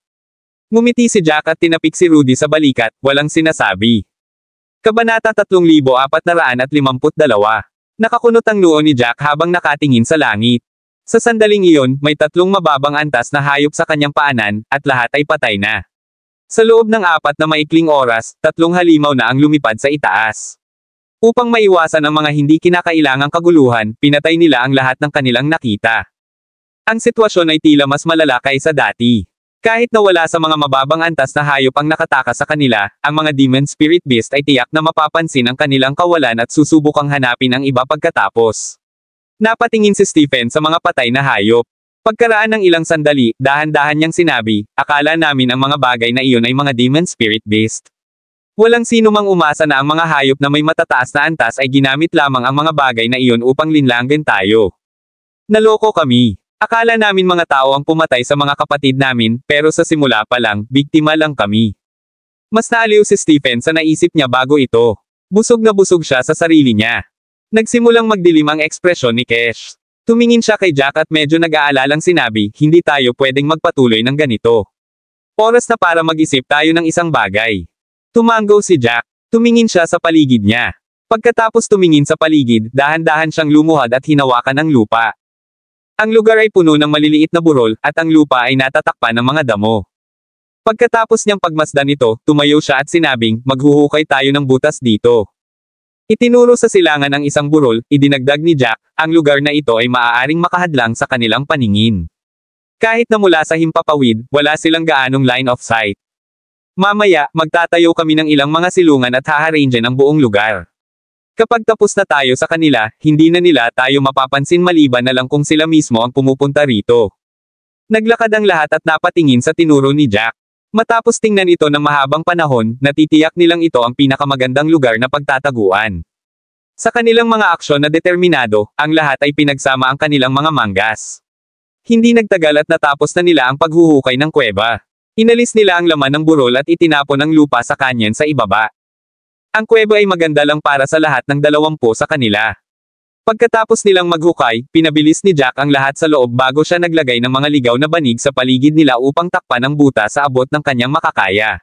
Ngumiti si Jack at tinapik si Rudy sa balikat, walang sinasabi. Kabanata 3452. Nakakunot ang noo ni Jack habang nakatingin sa langit. Sa sandaling iyon, may tatlong mababang antas na hayop sa kanyang paanan, at lahat ay patay na. Sa loob ng 4 na maikling oras, 3 halimaw na ang lumipad sa itaas. Upang maiwasan ang mga hindi kinakailangang kaguluhan, pinatay nila ang lahat ng kanilang nakita. Ang sitwasyon ay tila mas malala kaysa dati. Kahit na wala sa mga mababang antas na hayop ang nakatakas sa kanila, ang mga Demon Spirit Beast ay tiyak na mapapansin ang kanilang kawalan at susubukang hanapin ang iba pagkatapos. Napatingin si Stephen sa mga patay na hayop. Pagkaraan ng ilang sandali, dahan-dahan niyang sinabi, akala namin ang mga bagay na iyon ay mga Demon Spirit Beast. Walang sino mang umasa na ang mga hayop na may matataas na antas ay ginamit lamang ang mga bagay na iyon upang linlangan tayo. Naloko kami. Akala namin mga tao ang pumatay sa mga kapatid namin, pero sa simula pa lang, biktima lang kami. Mas naaliw si Stephen sa naisip niya bago ito. Busog na busog siya sa sarili niya. Nagsimulang magdilim ang ekspresyon ni Kesh. Tumingin siya kay Jack at medyo nag-aalalang sinabi, hindi tayo pwedeng magpatuloy ng ganito. Oras na para mag-isip tayo ng isang bagay. Tumango si Jack. Tumingin siya sa paligid niya. Pagkatapos tumingin sa paligid, dahan-dahan siyang lumuhad at hinawakan ang lupa. Ang lugar ay puno ng maliliit na burol, at ang lupa ay natatakpan ng mga damo. Pagkatapos niyang pagmasdan ito, tumayo siya at sinabing, maghuhukay tayo ng butas dito. Itinuro sa silangan ang isang burol, idinagdag ni Jack, ang lugar na ito ay maaaring makahadlang sa kanilang paningin. Kahit na mula sa himpapawid, wala silang gaanong line of sight. Mamaya, magtatayo kami ng ilang mga silungan at haharangin ang buong lugar. Kapag tapos na tayo sa kanila, hindi na nila tayo mapapansin maliban na lang kung sila mismo ang pumupunta rito. Naglakad ang lahat at napatingin sa tinuro ni Jack. Matapos tingnan ito ng mahabang panahon, natitiyak nilang ito ang pinakamagandang lugar na pagtataguan. Sa kanilang mga aksyon na determinado, ang lahat ay pinagsama ang kanilang mga manggas. Hindi nagtagal at natapos na nila ang paghuhukay ng kuweba. Inalis nila ang laman ng burol at itinapon ang lupa sa kanyon sa ibaba. Ang kuweba ay maganda lang para sa lahat ng 20 sa kanila. Pagkatapos nilang maghukay, pinabilis ni Jack ang lahat sa loob bago siya naglagay ng mga ligaw na banig sa paligid nila upang takpan ang buta sa abot ng kanyang makakaya.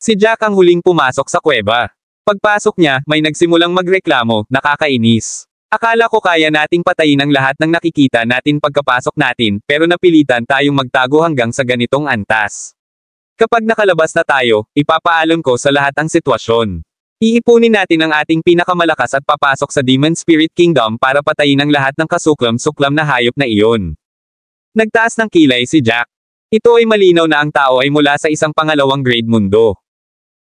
Si Jack ang huling pumasok sa kuweba. Pagpasok niya, may nagsimulang magreklamo, nakakainis. Akala ko kaya nating patayin ang lahat ng nakikita natin pagkapasok natin, pero napilitan tayong magtago hanggang sa ganitong antas. Kapag nakalabas na tayo, ipapaalam ko sa lahat ang sitwasyon. Iipunin natin ang ating pinakamalakas at papasok sa Demon Spirit Kingdom para patayin ang lahat ng kasuklam-suklam na hayop na iyon. Nagtaas ng kilay si Jack. Ito ay malinaw na ang tao ay mula sa isang pangalawang grade mundo.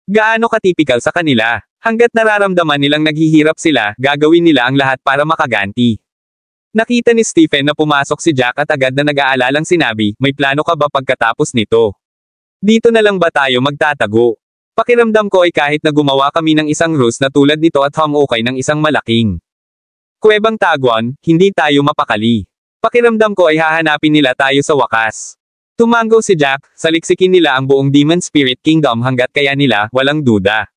Gaano katipikal sa kanila, hanggat nararamdaman nilang naghihirap sila, gagawin nila ang lahat para makaganti. Nakita ni Stephen na pumasok si Jack at agad na nag-aalalang sinabi, may plano ka ba pagkatapos nito? Dito na lang ba tayo magtatago? Pakiramdam ko ay kahit na gumawa kami ng isang ruse na tulad nito at hamukay ng isang malaking kuwebang taguan, hindi tayo mapakali. Pakiramdam ko ay hahanapin nila tayo sa wakas. Tumango si Jack, saliksikin nila ang buong Demon Spirit Kingdom hanggat kaya nila, walang duda.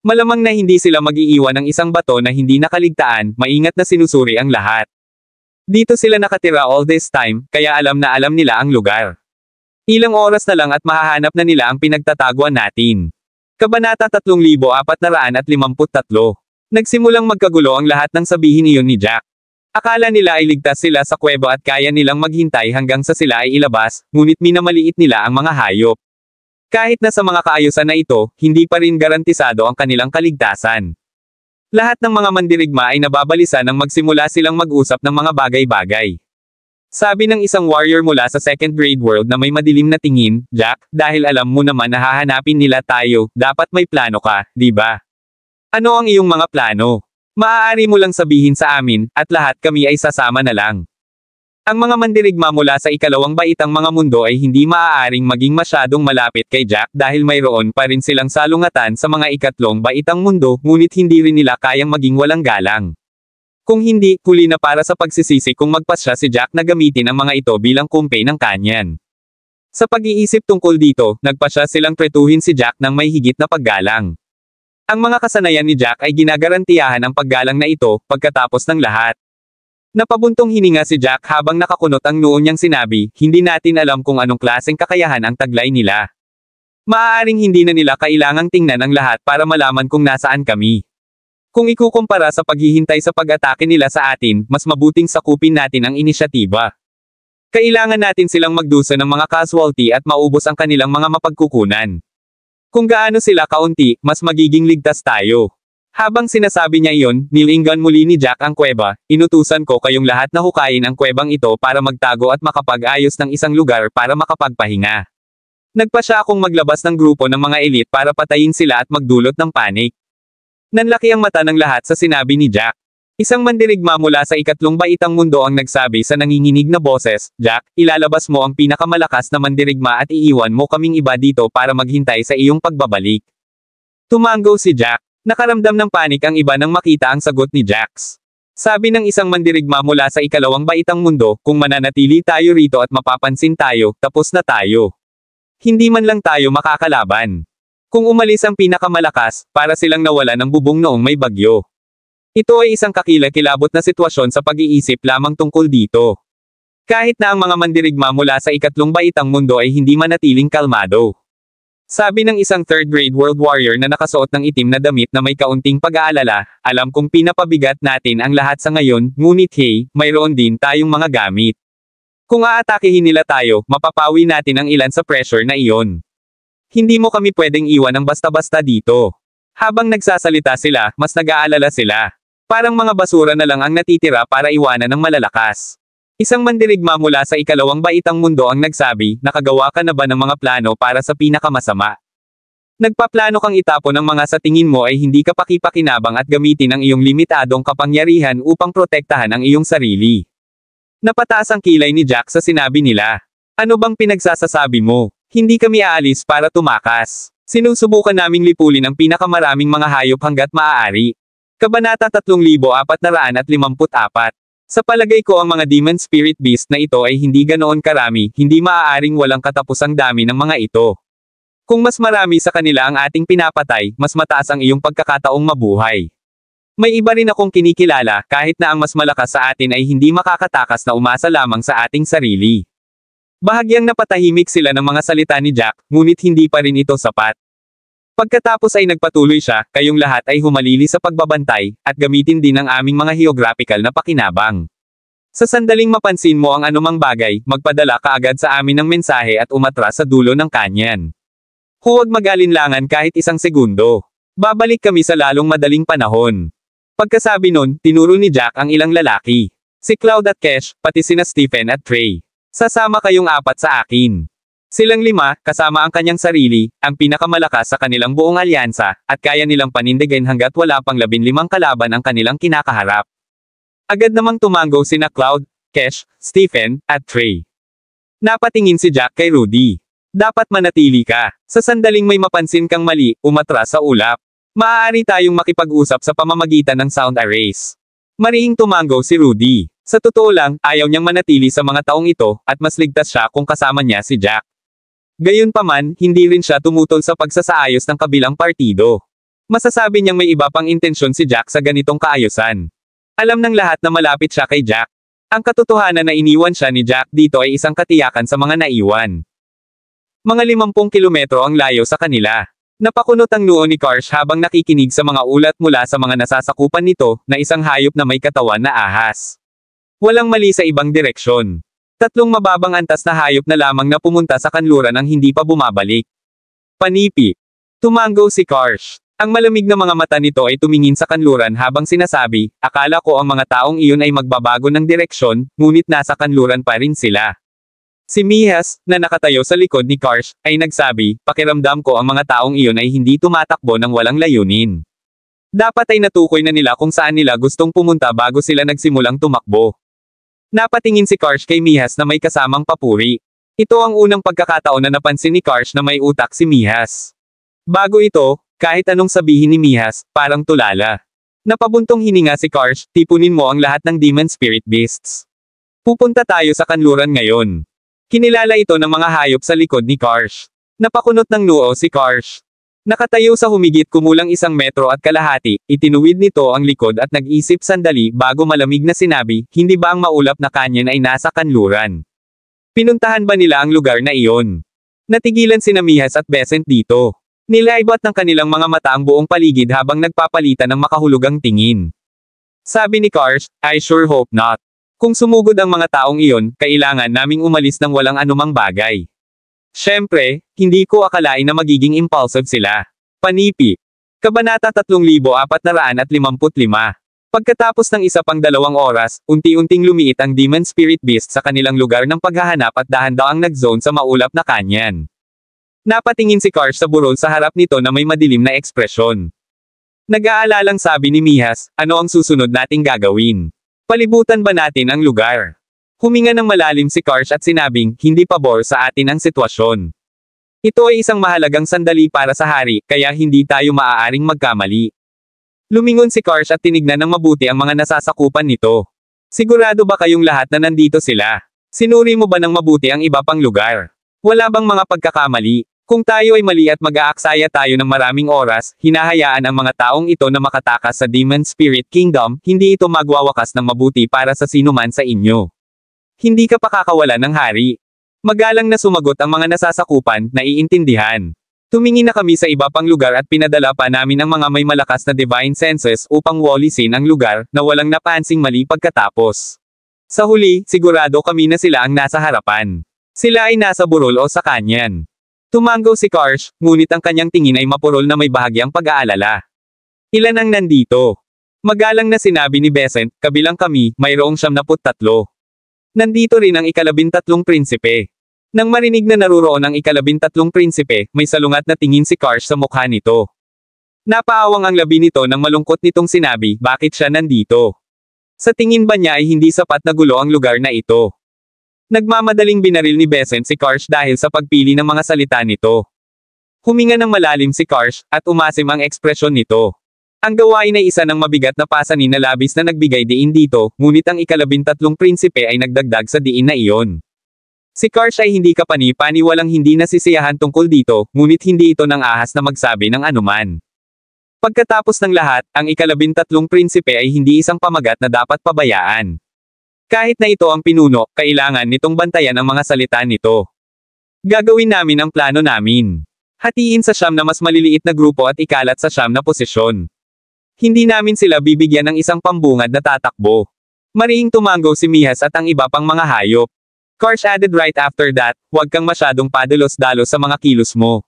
Malamang na hindi sila mag-iiwan ng isang bato na hindi nakaligtaan, maingat na sinusuri ang lahat. Dito sila nakatira all this time, kaya alam na alam nila ang lugar. Ilang oras na lang at mahahanap na nila ang pinagtataguan natin. Kabanata 3453. Nagsimulang magkagulo ang lahat ng sabihin iyon ni Jack. Akala nila ay ligtas sila sa kuweba at kaya nilang maghintay hanggang sa sila ay ilabas, ngunit minamaliit nila ang mga hayop. Kahit na sa mga kaayusan na ito, hindi pa rin garantisado ang kanilang kaligtasan. Lahat ng mga mandirigma ay nababalisa nang magsimula silang mag-usap ng mga bagay-bagay. Sabi ng isang warrior mula sa second grade world na may madilim na tingin, Jack, dahil alam mo naman na hahanapin nila tayo, dapat may plano ka, di ba? Ano ang iyong mga plano? Maaari mo lang sabihin sa amin, at lahat kami ay sasama na lang. Ang mga mandirigma mula sa ikalawang baitang mga mundo ay hindi maaaring maging masyadong malapit kay Jack dahil mayroon pa rin silang salungatan sa mga ikatlong baitang mundo, ngunit hindi rin nila kayang maging walang galang. Kung hindi, huli na para sa pagsisisi kung magpasya si Jack na gamitin ang mga ito bilang kumpay ng kanyan. Sa pag-iisip tungkol dito, nagpasya silang tretuhin si Jack ng may higit na paggalang. Ang mga kasanayan ni Jack ay ginagarantiyahan ang paggalang na ito, pagkatapos ng lahat. Napabuntong hininga si Jack habang nakakunot ang noo niyang sinabi, hindi natin alam kung anong klaseng kakayahan ang taglay nila. Maaaring hindi na nila kailangang tingnan ang lahat para malaman kung nasaan kami. Kung ikukumpara sa paghihintay sa pag-atake nila sa atin, mas mabuting sakupin natin ang inisyatiba. Kailangan natin silang magdusa ng mga casualty at maubos ang kanilang mga mapagkukunan. Kung gaano sila kaunti, mas magiging ligtas tayo. Habang sinasabi niya iyon, nilingan muli ni Jack ang kuweba, inutusan ko kayong lahat na hukayin ang kuwebang ito para magtago at makapag-ayos ng isang lugar para makapagpahinga. Nagpa siya akong maglabas ng grupo ng mga elite para patayin sila at magdulot ng panik. Nanlaki ang mata ng lahat sa sinabi ni Jack. Isang mandirigma mula sa ikatlong baitang mundo ang nagsabi sa nanginginig na boses, Jack, ilalabas mo ang pinakamalakas na mandirigma at iiwan mo kaming iba dito para maghintay sa iyong pagbabalik. Tumango si Jack. Nakaramdam ng panik ang iba nang makita ang sagot ni Jax. Sabi ng isang mandirigma mula sa ikalawang baitang mundo, kung mananatili tayo rito at mapapansin tayo, tapos na tayo. Hindi man lang tayo makakalaban. Kung umalis ang pinakamalakas, para silang nawala ng bubong noong may bagyo. Ito ay isang kakilakilabot na sitwasyon sa pag-iisip lamang tungkol dito. Kahit na ang mga mandirigma mula sa ikatlong baitang mundo ay hindi manatiling kalmado. Sabi ng isang third grade world warrior na nakasuot ng itim na damit na may kaunting pag-aalala, alam kong pinapabigat natin ang lahat sa ngayon, ngunit hey, mayroon din tayong mga gamit. Kung aatakihin nila tayo, mapapawi natin ang ilan sa pressure na iyon. Hindi mo kami pwedeng iwan ng basta-basta dito. Habang nagsasalita sila, mas nag-aalala sila. Parang mga basura na lang ang natitira para iwanan ng malalakas. Isang mandirigma mula sa ikalawang baitang mundo ang nagsabi, nakagawa ka na ba ng mga plano para sa pinakamasama? Nagpaplano kang itapon ang mga sa tingin mo ay hindi kapaki-pakinabang at gamitin ang iyong limitadong kapangyarihan upang protektahan ang iyong sarili. Napataas ang kilay ni Jack sa sinabi nila. Ano bang pinagsasasabi mo? Hindi kami aalis para tumakas. Sinusubukan naming lipulin ang pinakamaraming mga hayop hanggat maaari. Kabanata 3454. Sa palagay ko ang mga demon spirit beast na ito ay hindi ganoon karami, hindi maaaring walang katapusang dami ng mga ito. Kung mas marami sa kanila ang ating pinapatay, mas mataas ang iyong pagkakataong mabuhay. May iba rin akong kinikilala, kahit na ang mas malakas sa atin ay hindi makakatakas na umasa lamang sa ating sarili. Bahagyang napatahimik sila ng mga salita ni Jack, ngunit hindi pa rin ito sapat. Pagkatapos ay nagpatuloy siya, kayong lahat ay humalili sa pagbabantay, at gamitin din ang aming mga geographical na pakinabang. Sa sandaling mapansin mo ang anumang bagay, magpadala ka agad sa amin ng mensahe at umatras sa dulo ng kanyan. Huwag mag-alinlangan kahit isang segundo. Babalik kami sa lalong madaling panahon. Pagkasabi nun, tinuro ni Jack ang ilang lalaki. Si Cloud at Kesh, pati sina Stephen at Trey. Sasama kayong apat sa akin. Silang lima, kasama ang kanyang sarili, ang pinakamalakas sa kanilang buong alyansa, at kaya nilang panindigan hanggat wala pang 15 kalaban ang kanilang kinakaharap. Agad namang tumango sina Cloud, Kesh, Stephen, at Trey. Napatingin si Jack kay Rudy. Dapat manatili ka. Sa sandaling may mapansin kang mali, umatras sa ulap. Maaari tayong makipag-usap sa pamamagitan ng sound arrays. Marihing tumango si Rudy. Sa totoo lang, ayaw niyang manatili sa mga taong ito, at mas ligtas siya kung kasama niya si Jack. Gayunpaman, hindi rin siya tumutol sa pagsasaayos ng kabilang partido. Masasabi niyang may iba pang intensyon si Jack sa ganitong kaayusan. Alam ng lahat na malapit siya kay Jack. Ang katotohanan na iniwan siya ni Jack dito ay isang katiyakan sa mga naiwan. Mga 50 kilometro ang layo sa kanila. Napakunot ang noo ni Karsh habang nakikinig sa mga ulat mula sa mga nasasakupan nito, na isang hayop na may katawan na ahas. Walang mali sa ibang direksyon. 3 mababang antas na hayop na lamang na pumunta sa kanluran ang hindi pa bumabalik. Panipi. Tumango si Karsh. Ang malamig na mga mata nito ay tumingin sa kanluran habang sinasabi, akala ko ang mga taong iyon ay magbabago ng direksyon, ngunit nasa kanluran pa rin sila. Si Mihas, na nakatayo sa likod ni Karsh, ay nagsabi, pakiramdam ko ang mga taong iyon ay hindi tumatakbo ng walang layunin. Dapat ay natukoy na nila kung saan nila gustong pumunta bago sila nagsimulang tumakbo. Napatingin si Karsh kay Mihas na may kasamang papuri. Ito ang unang pagkakataon na napansin ni Karsh na may utak si Mihas. Bago ito, kahit anong sabihin ni Mihas, parang tulala. Napabuntong hininga si Karsh, tipunin mo ang lahat ng demon spirit beasts. Pupunta tayo sa kanluran ngayon. Kinilala ito ng mga hayop sa likod ni Karsh. Napakunot ng noo si Karsh. Nakatayo sa humigit kumulang 1 metro at kalahati, itinuwid nito ang likod at nag-isip sandali bago malamig na sinabi, hindi ba ang maulap na kanyan ay nasa kanluran? Pinuntahan ba nila ang lugar na iyon? Natigilan sina Mihas at Besant dito. Nilaibat ng kanilang mga mata ang buong paligid habang nagpapalitan ng makahulugang tingin. Sabi ni Karsh, I sure hope not. Kung sumugod ang mga taong iyon, kailangan naming umalis ng walang anumang bagay. Siyempre, hindi ko akalain na magiging impulsive sila. Panipi. Kabanata 3455. Pagkatapos ng isa pang 2 oras, unti-unting lumiit ang demon spirit beast sa kanilang lugar ng paghahanap at dahan-daang nag-zone sa maulap na kanyan. Napatingin si Karsh sa burol sa harap nito na may madilim na ekspresyon. Nag-aalalang sabi ni Mihas, ano ang susunod nating gagawin? Palibutan ba natin ang lugar? Huminga ng malalim si Karsh at sinabing, hindi pabor sa atin ang sitwasyon. Ito ay isang mahalagang sandali para sa hari, kaya hindi tayo maaaring magkamali. Lumingon si Karsh at tinignan ng mabuti ang mga nasasakupan nito. Sigurado ba kayong lahat na nandito sila? Sinuri mo ba ng mabuti ang iba pang lugar? Wala bang mga pagkakamali? Kung tayo ay mali at mag-aaksaya tayo ng maraming oras, hinahayaan ang mga taong ito na makatakas sa Demon Spirit Kingdom, hindi ito magwawakas ng mabuti para sa sinuman sa inyo. Hindi ka pakakawalan ng hari. Magalang na sumagot ang mga nasasakupan, naiintindihan. Tumingin na kami sa iba pang lugar at pinadala pa namin ang mga may malakas na divine senses upang walisin ang lugar, na walang napansing mali pagkatapos. Sa huli, sigurado kami na sila ang nasa harapan. Sila ay nasa burol o sa kanyan. Tumango si Karsh, ngunit ang kanyang tingin ay mapurol na may bahagyang pag-aalala. Ilan ang nandito? Magalang na sinabi ni Besant, kabilang kami, mayroong 73. Nandito rin ang 13 prinsipe. Nang marinig na naruroon ang ikalabintatlong prinsipe, may salungat na tingin si Karsh sa mukha nito. Napaawang ang labi nito nang malungkot nitong sinabi, bakit siya nandito? Sa tingin ba niya ay hindi sapat na gulo ang lugar na ito? Nagmamadaling binaril ni Besant si Karsh dahil sa pagpili ng mga salita nito. Huminga ng malalim si Karsh, at umasim ang ekspresyon nito. Ang gawain ay isa ng mabigat na pasanin na labis na nagbigay diin dito, ngunit ang ikalabintatlong prinsipe ay nagdagdag sa diin na iyon. Si Karsh ay hindi kapani-paniwalang hindi nasisiyahan tungkol dito, ngunit hindi ito nang ahas na magsabi ng anuman. Pagkatapos ng lahat, ang ikalabintatlong prinsipe ay hindi isang pamagat na dapat pabayaan. Kahit na ito ang pinuno, kailangan nitong bantayan ang mga salita nito. Gagawin namin ang plano namin. Hatiin sa siyam na mas maliliit na grupo at ikalat sa siyam na posisyon. Hindi namin sila bibigyan ng isang pambungad na tatakbo. Mariing tumango si Mihas at ang iba pang mga hayop. Karsh added right after that, huwag kang masyadong padalos-dalos sa mga kilos mo.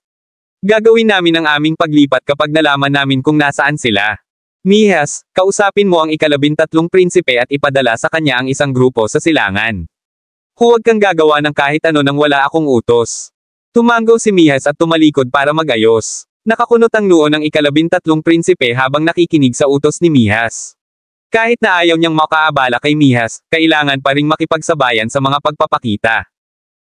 Gagawin namin ang aming paglipat kapag nalaman namin kung nasaan sila. Mihas, kausapin mo ang ikalabintatlong prinsipe at ipadala sa kanya ang isang grupo sa silangan. Huwag kang gagawa ng kahit ano nang wala akong utos. Tumango si Mihas at tumalikod para magayos. Nakakunot ang noo ng ikalabintatlong prinsipe habang nakikinig sa utos ni Mihas. Kahit na ayaw niyang makaabala kay Mihas, kailangan pa ring makipagsabayan sa mga pagpapakita.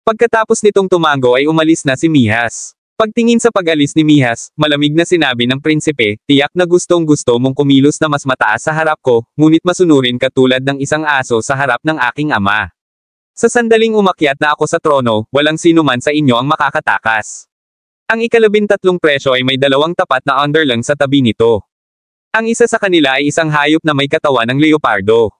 Pagkatapos nitong tumango ay umalis na si Mihas. Pagtingin sa pag-alis ni Mihas, malamig na sinabi ng prinsipe, tiyak na gustong-gusto mong kumilos na mas mataas sa harap ko, ngunit masunurin ka tulad ng isang aso sa harap ng aking ama. Sa sandaling umakyat na ako sa trono, walang sinuman sa inyo ang makakatakas. Ang ikalabintatlong presyo ay may dalawang tapat na underling sa tabi nito. Ang isa sa kanila ay isang hayop na may katawan ng leopardo.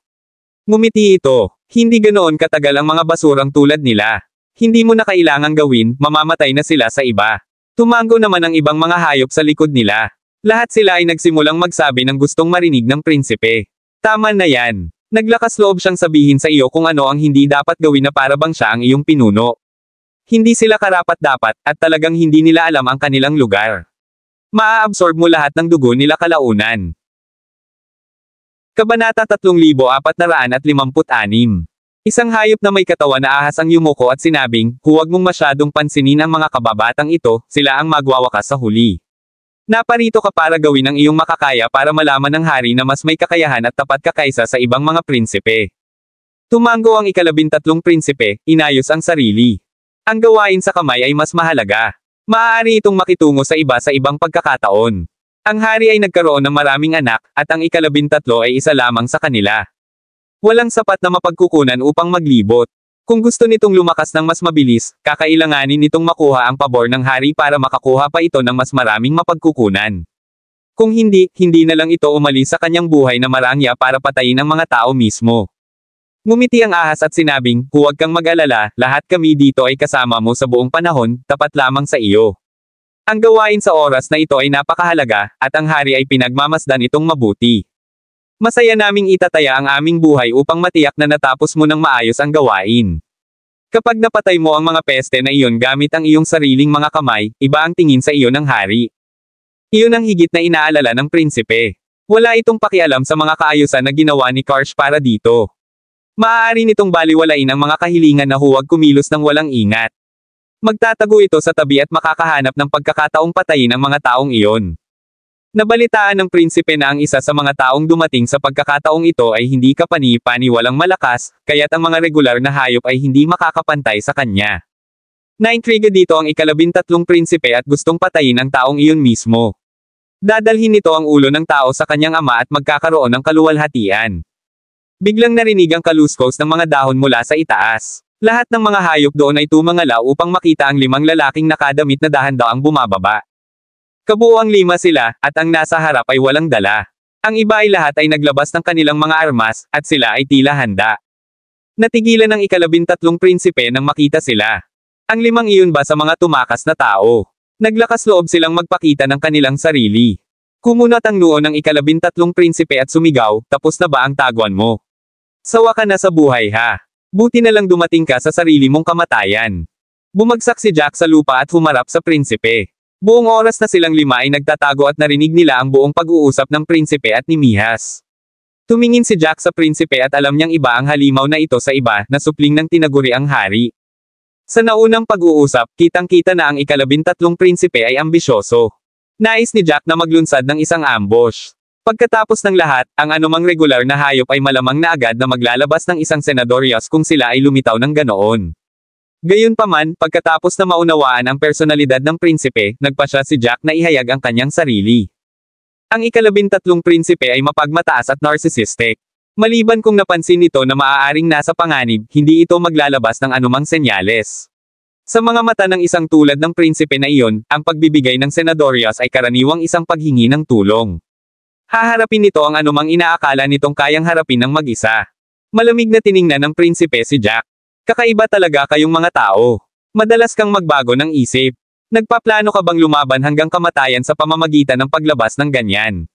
Ngumiti ito, hindi ganoon katagal ang mga basurang tulad nila. Hindi mo na kailangang gawin, mamamatay na sila sa iba. Tumango naman ang ibang mga hayop sa likod nila. Lahat sila ay nagsimulang magsabi ng gustong marinig ng prinsipe. Tama na yan. Naglakas loob siyang sabihin sa iyo kung ano ang hindi dapat gawin na para bang siya ang iyong pinuno. Hindi sila karapat-dapat, at talagang hindi nila alam ang kanilang lugar. Maa-absorb mo lahat ng dugo nila kalaunan. Kabanata 3456. Isang hayop na may katawan na ahas ang yumuko at sinabing, huwag mong masyadong pansinin ang mga kababatang ito, sila ang magwawakas sa huli. Naparito ka para gawin ang iyong makakaya para malaman ng hari na mas may kakayahan at tapat ka kaysa sa ibang mga prinsipe. Tumango ang ikalabintatlong prinsipe, inayos ang sarili. Ang gawain sa kamay ay mas mahalaga. Maaari itong makitungo sa iba sa ibang pagkakataon. Ang hari ay nagkaroon ng maraming anak, at ang ikalabintatlo ay isa lamang sa kanila. Walang sapat na mapagkukunan upang maglibot. Kung gusto nitong lumakas ng mas mabilis, kakailanganin nitong makuha ang pabor ng hari para makakuha pa ito ng mas maraming mapagkukunan. Kung hindi, hindi na lang ito umalis sa kanyang buhay na marangya para patayin ang mga tao mismo. Ngumiti ang ahas at sinabing, huwag kang mag-alala, lahat kami dito ay kasama mo sa buong panahon, tapat lamang sa iyo. Ang gawain sa oras na ito ay napakahalaga, at ang hari ay pinagmamasdan itong mabuti. Masaya naming itataya ang aming buhay upang matiyak na natapos mo ng maayos ang gawain. Kapag napatay mo ang mga peste na iyon gamit ang iyong sariling mga kamay, iba ang tingin sa iyo ng hari. Iyon ang higit na inaalala ng prinsipe. Wala itong pakialam sa mga kaayusan na ginawa ni Karsh para dito. Maaari nitong baliwalain ang mga kahilingan na huwag kumilos ng walang ingat. Magtatago ito sa tabi at makakahanap ng pagkakataong patayin ang mga taong iyon. Nabalitaan ng prinsipe na ang isa sa mga taong dumating sa pagkakataong ito ay hindi kapani-paniwalang malakas, kaya't ang mga regular na hayop ay hindi makakapantay sa kanya. Naintriga dito ang ikalabintatlong prinsipe at gustong patayin ang taong iyon mismo. Dadalhin nito ang ulo ng tao sa kanyang ama at magkakaroon ng kaluwalhatian. Biglang narinig ang kaluskos ng mga dahon mula sa itaas. Lahat ng mga hayop doon ay tumangala upang makita ang 5 lalaking nakadamit na dahan-daang bumababa. Kabuuang 5 sila, at ang nasa harap ay walang dala. Ang iba ay lahat ay naglabas ng kanilang mga armas, at sila ay tila handa. Natigilan ng ikalabintatlong prinsipe nang makita sila. Ang 5 iyon ba sa mga tumakas na tao? Naglakas loob silang magpakita ng kanilang sarili. Kumunat ang noo ng ikalabintatlong prinsipe at sumigaw, tapos na ba ang taguan mo? Sawa ka na sa buhay ha. Buti na lang dumating ka sa sarili mong kamatayan. Bumagsak si Jack sa lupa at humarap sa prinsipe. Buong oras na silang 5 ay nagtatago at narinig nila ang buong pag-uusap ng prinsipe at ni Mihas. Tumingin si Jack sa prinsipe at alam niyang iba ang halimaw na ito sa iba, na supling ng tinaguri ang hari. Sa naunang pag-uusap, kitang-kita na ang ika-13 prinsipe ay ambisyoso. Nais ni Jack na maglunsad ng isang ambush. Pagkatapos ng lahat, ang anumang regular na hayop ay malamang na agad na maglalabas ng isang senadorias kung sila ay lumitaw ng ganoon. Gayunpaman, pagkatapos na maunawaan ang personalidad ng prinsipe, nagpasya si Jack na ihayag ang kanyang sarili. Ang ika-13 prinsipe ay mapagmataas at narcissistic. Maliban kung napansin nito na maaaring nasa panganib, hindi ito maglalabas ng anumang senyales. Sa mga mata ng isang tulad ng prinsipe na iyon, ang pagbibigay ng senadorias ay karaniwang isang paghingi ng tulong. Haharapin nito ang anumang inaakala nitong kayang harapin ng mag-isa. Malamig na tiningnan ng prinsipe si Jack. Kakaiba talaga kayong mga tao. Madalas kang magbago ng isip. Nagpaplano ka bang lumaban hanggang kamatayan sa pamamagitan ng paglabas ng ganyan?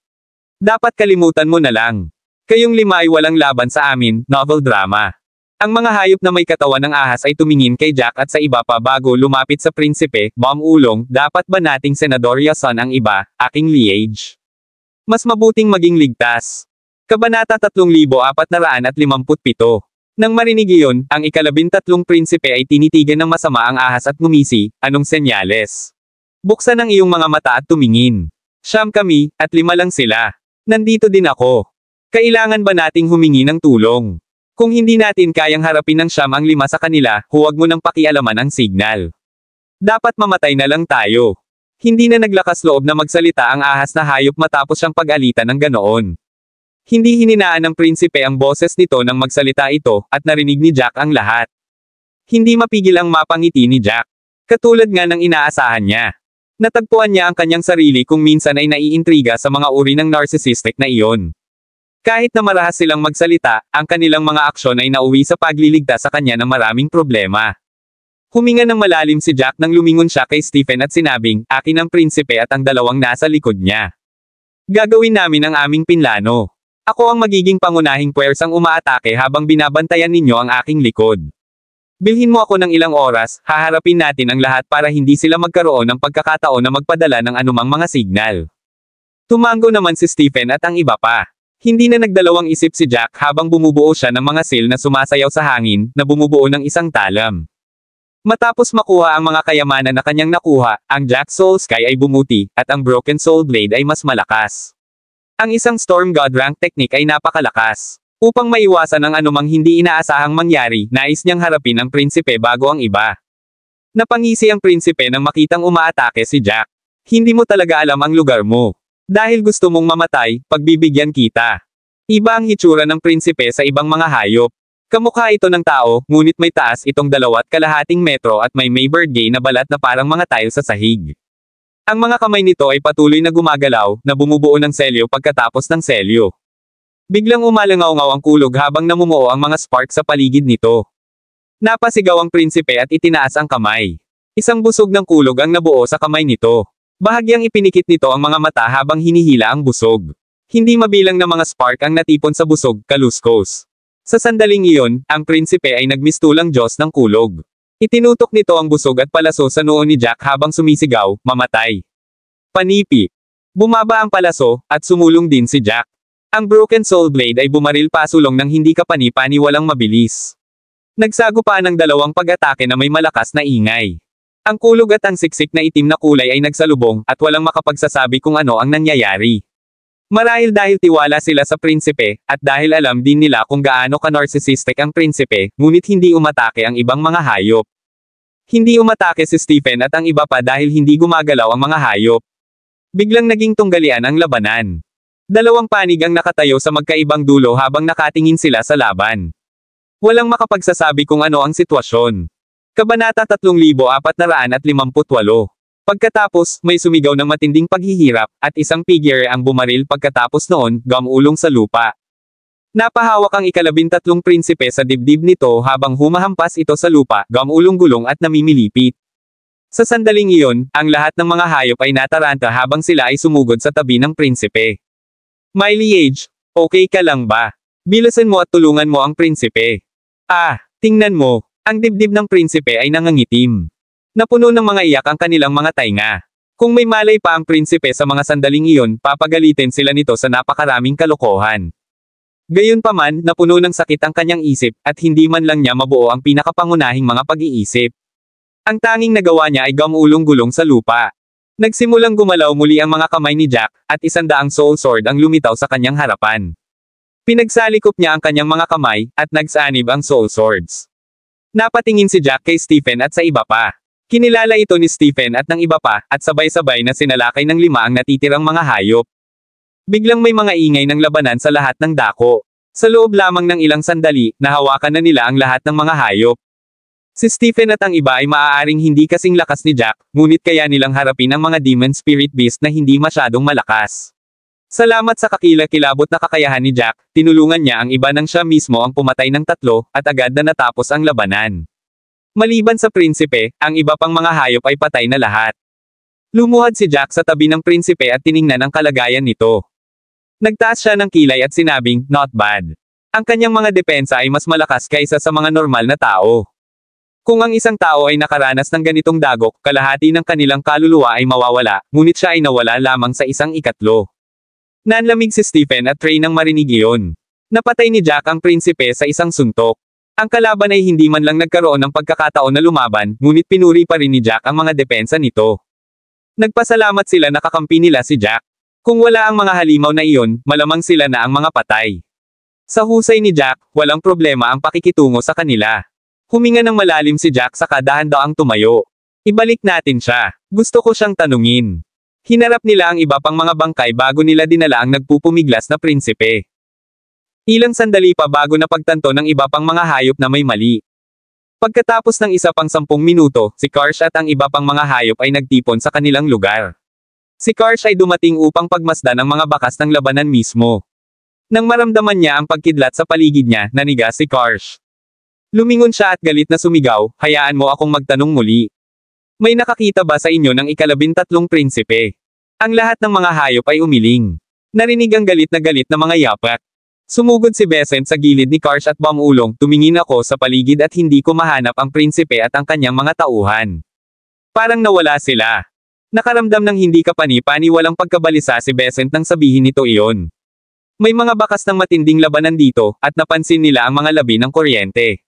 Dapat kalimutan mo na lang. Kayong lima ay walang laban sa amin, novel drama. Ang mga hayop na may katawan ng ahas ay tumingin kay Jack at sa iba pa bago lumapit sa prinsipe, Ulong, dapat ba nating senadorya son ang iba, aking liege? Mas mabuting maging ligtas. Kabanata 3457. Nang marinig iyon, ang ika-13 prinsipe ay tinitigan ng masama ang ahas at ngumisi, anong senyales? Buksan ang iyong mga mata at tumingin. Siyam kami, at 5 lang sila. Nandito din ako. Kailangan ba nating humingi ng tulong? Kung hindi natin kayang harapin ng siyam ang 5 sa kanila, huwag mo nang pakialaman ang signal. Dapat mamatay na lang tayo. Hindi na naglakas loob na magsalita ang ahas na hayop matapos siyang pag-alitan ng ganoon. Hindi hininaan ng prinsipe ang boses nito nang magsalita ito, at narinig ni Jack ang lahat. Hindi mapigil ang mapangiti ni Jack. Katulad nga ng inaasahan niya. Natagpuan niya ang kanyang sarili kung minsan ay naiintriga sa mga uri ng narcissistic na iyon. Kahit na marahas silang magsalita, ang kanilang mga aksyon ay nauwi sa pagliligtas sa kanya ng maraming problema. Huminga ng malalim si Jack nang lumingon siya kay Stephen at sinabing, akin ang prinsipe at ang dalawang nasa likod niya. Gagawin namin ang aming pinlano. Ako ang magiging pangunahing puwersang umaatake habang binabantayan ninyo ang aking likod. Bilhin mo ako ng ilang oras, haharapin natin ang lahat para hindi sila magkaroon ng pagkakataon na magpadala ng anumang mga signal. Tumango naman si Stephen at ang iba pa. Hindi na nagdalawang isip si Jack habang bumubuo siya ng mga sil na sumasayaw sa hangin, na bumubuo ng isang talam. Matapos makuha ang mga kayamanan na kanyang nakuha, ang Jack Soul Sky ay bumuti, at ang Broken Soul Blade ay mas malakas. Ang isang Storm God rank technique ay napakalakas. Upang maiwasan ang anumang hindi inaasahang mangyari, nais niyang harapin ang prinsipe bago ang iba. Napangisi ang prinsipe nang makitang umaatake si Jack. Hindi mo talaga alam ang lugar mo. Dahil gusto mong mamatay, pagbibigyan kita. Iba ang hitsura ng prinsipe sa ibang mga hayop. Kamukha ito ng tao, ngunit may taas itong 2.5 metro at may birthday na balat na parang mga tile sa sahig. Ang mga kamay nito ay patuloy na gumagalaw, na bumubuo ng selyo pagkatapos ng selyo. Biglang umalangaw-ngaw ang kulog habang namumuo ang mga spark sa paligid nito. Napasigaw ang prinsipe at itinaas ang kamay. Isang busog ng kulog ang nabuo sa kamay nito. Bahagyang ipinikit nito ang mga mata habang hinihila ang busog. Hindi mabilang na mga spark ang natipon sa busog, kaluskos. Sa sandaling iyon, ang prinsipe ay nagmistulang Diyos ng kulog. Itinutok nito ang busog at palaso sa noo ni Jack habang sumisigaw, mamatay. Panipi. Bumaba ang palaso, at sumulong din si Jack. Ang Broken Soul Blade ay bumaril pasulong ng hindi kapani-pani walang mabilis. Nagsagupa ng 2 pag-atake na may malakas na ingay. Ang kulog at ang siksik na itim na kulay ay nagsalubong, at walang makapagsasabi kung ano ang nangyayari. Marahil dahil tiwala sila sa prinsipe, at dahil alam din nila kung gaano ka-narcissistic ang prinsipe, ngunit hindi umatake ang ibang mga hayop. Hindi umatake si Stephen at ang iba pa dahil hindi gumagalaw ang mga hayop. Biglang naging tunggalian ang labanan. 2 panig ang nakatayo sa magkaibang dulo habang nakatingin sila sa laban. Walang makapagsasabi kung ano ang sitwasyon. Kabanata 3458. Pagkatapos, may sumigaw ng matinding paghihirap, at isang figure ang bumaril pagkatapos noon, gumulong sa lupa. Napahawak ang ika-13 prinsipe sa dibdib nito habang humahampas ito sa lupa, gumulong-gulong at namimilipit. Sa sandaling iyon, ang lahat ng mga hayop ay nataranta habang sila ay sumugod sa tabi ng prinsipe. My liege, okay ka lang ba? Bilasan mo at tulungan mo ang prinsipe. Tingnan mo. Ang dibdib ng prinsipe ay nangangitim. Napuno ng mga iyak ang kanilang mga tainga. Kung may malay pa ang prinsipe sa mga sandaling iyon, papagalitin sila nito sa napakaraming kalokohan. Gayunpaman, napuno ng sakit ang kanyang isip, at hindi man lang niya mabuo ang pinakapangunahing mga pag-iisip. Ang tanging nagawa niya ay gumulong-gulong sa lupa. Nagsimulang gumalaw muli ang mga kamay ni Jack, at 100 soul sword ang lumitaw sa kanyang harapan. Pinagsalikop niya ang kanyang mga kamay, at nagsanib ang soul swords. Napatingin si Jack kay Stephen at sa iba pa. Kinilala ito ni Stephen at ng iba pa, at sabay-sabay na sinalakay ng 5 ang natitirang mga hayop. Biglang may mga ingay ng labanan sa lahat ng dako. Sa loob lamang ng ilang sandali, nahawakan na nila ang lahat ng mga hayop. Si Stephen at ang iba ay maaaring hindi kasing lakas ni Jack, ngunit kaya nilang harapin ang mga demon spirit beast na hindi masyadong malakas. Salamat sa kakilakilabot na kakayahan ni Jack, tinulungan niya ang iba nang siya mismo ang pumatay ng 3, at agad na natapos ang labanan. Maliban sa prinsipe, ang iba pang mga hayop ay patay na lahat. Lumuhad si Jack sa tabi ng prinsipe at tiningnan ang kalagayan nito. Nagtaas siya ng kilay at sinabing, "Not bad." Ang kanyang mga depensa ay mas malakas kaysa sa mga normal na tao. Kung ang isang tao ay nakaranas ng ganitong dagok, kalahati ng kanilang kaluluwa ay mawawala, ngunit siya ay nawala lamang sa 1/4. Nanlamig si Stephen at Trey nang marinig iyon. Napatay ni Jack ang prinsipe sa isang suntok. Ang kalaban ay hindi man lang nagkaroon ng pagkakataon na lumaban, ngunit pinuri pa rin ni Jack ang mga depensa nito. Nagpasalamat sila na kakampi nila si Jack. Kung wala ang mga halimaw na iyon, malamang sila na ang mga patay. Sa husay ni Jack, walang problema ang pakikitungo sa kanila. Huminga ng malalim si Jack saka dahan-daang tumayo. Ibalik natin siya. Gusto ko siyang tanungin. Hinarap nila ang iba pang mga bangkay bago nila dinala ang nagpupumiglas na prinsipe. Ilang sandali pa bago napagtanto ng iba pang mga hayop na may mali. Pagkatapos ng isa pang 10 minuto, si Karsh at ang iba pang mga hayop ay nagtipon sa kanilang lugar. Si Karsh ay dumating upang pagmasdan ang mga bakas ng labanan mismo. Nang maramdaman niya ang pagkidlat sa paligid niya, naniga si Karsh. Lumingon siya at galit na sumigaw, "Hayaan mo akong magtanong muli. May nakakita ba sa inyo ng 13 prinsipe?" Ang lahat ng mga hayop ay umiling. Narinig ang galit na mga yapak. Sumugod si Besant sa gilid ni Karsh at bumulong, "Tumingin ako sa paligid at hindi ko mahanap ang prinsipe at ang kanyang mga tauhan. Parang nawala sila." Nakaramdam ng hindi kapani-pani walang pagkabalisa si Besant nang sabihin nito iyon. May mga bakas ng matinding labanan dito, at napansin nila ang mga labi ng kuryente.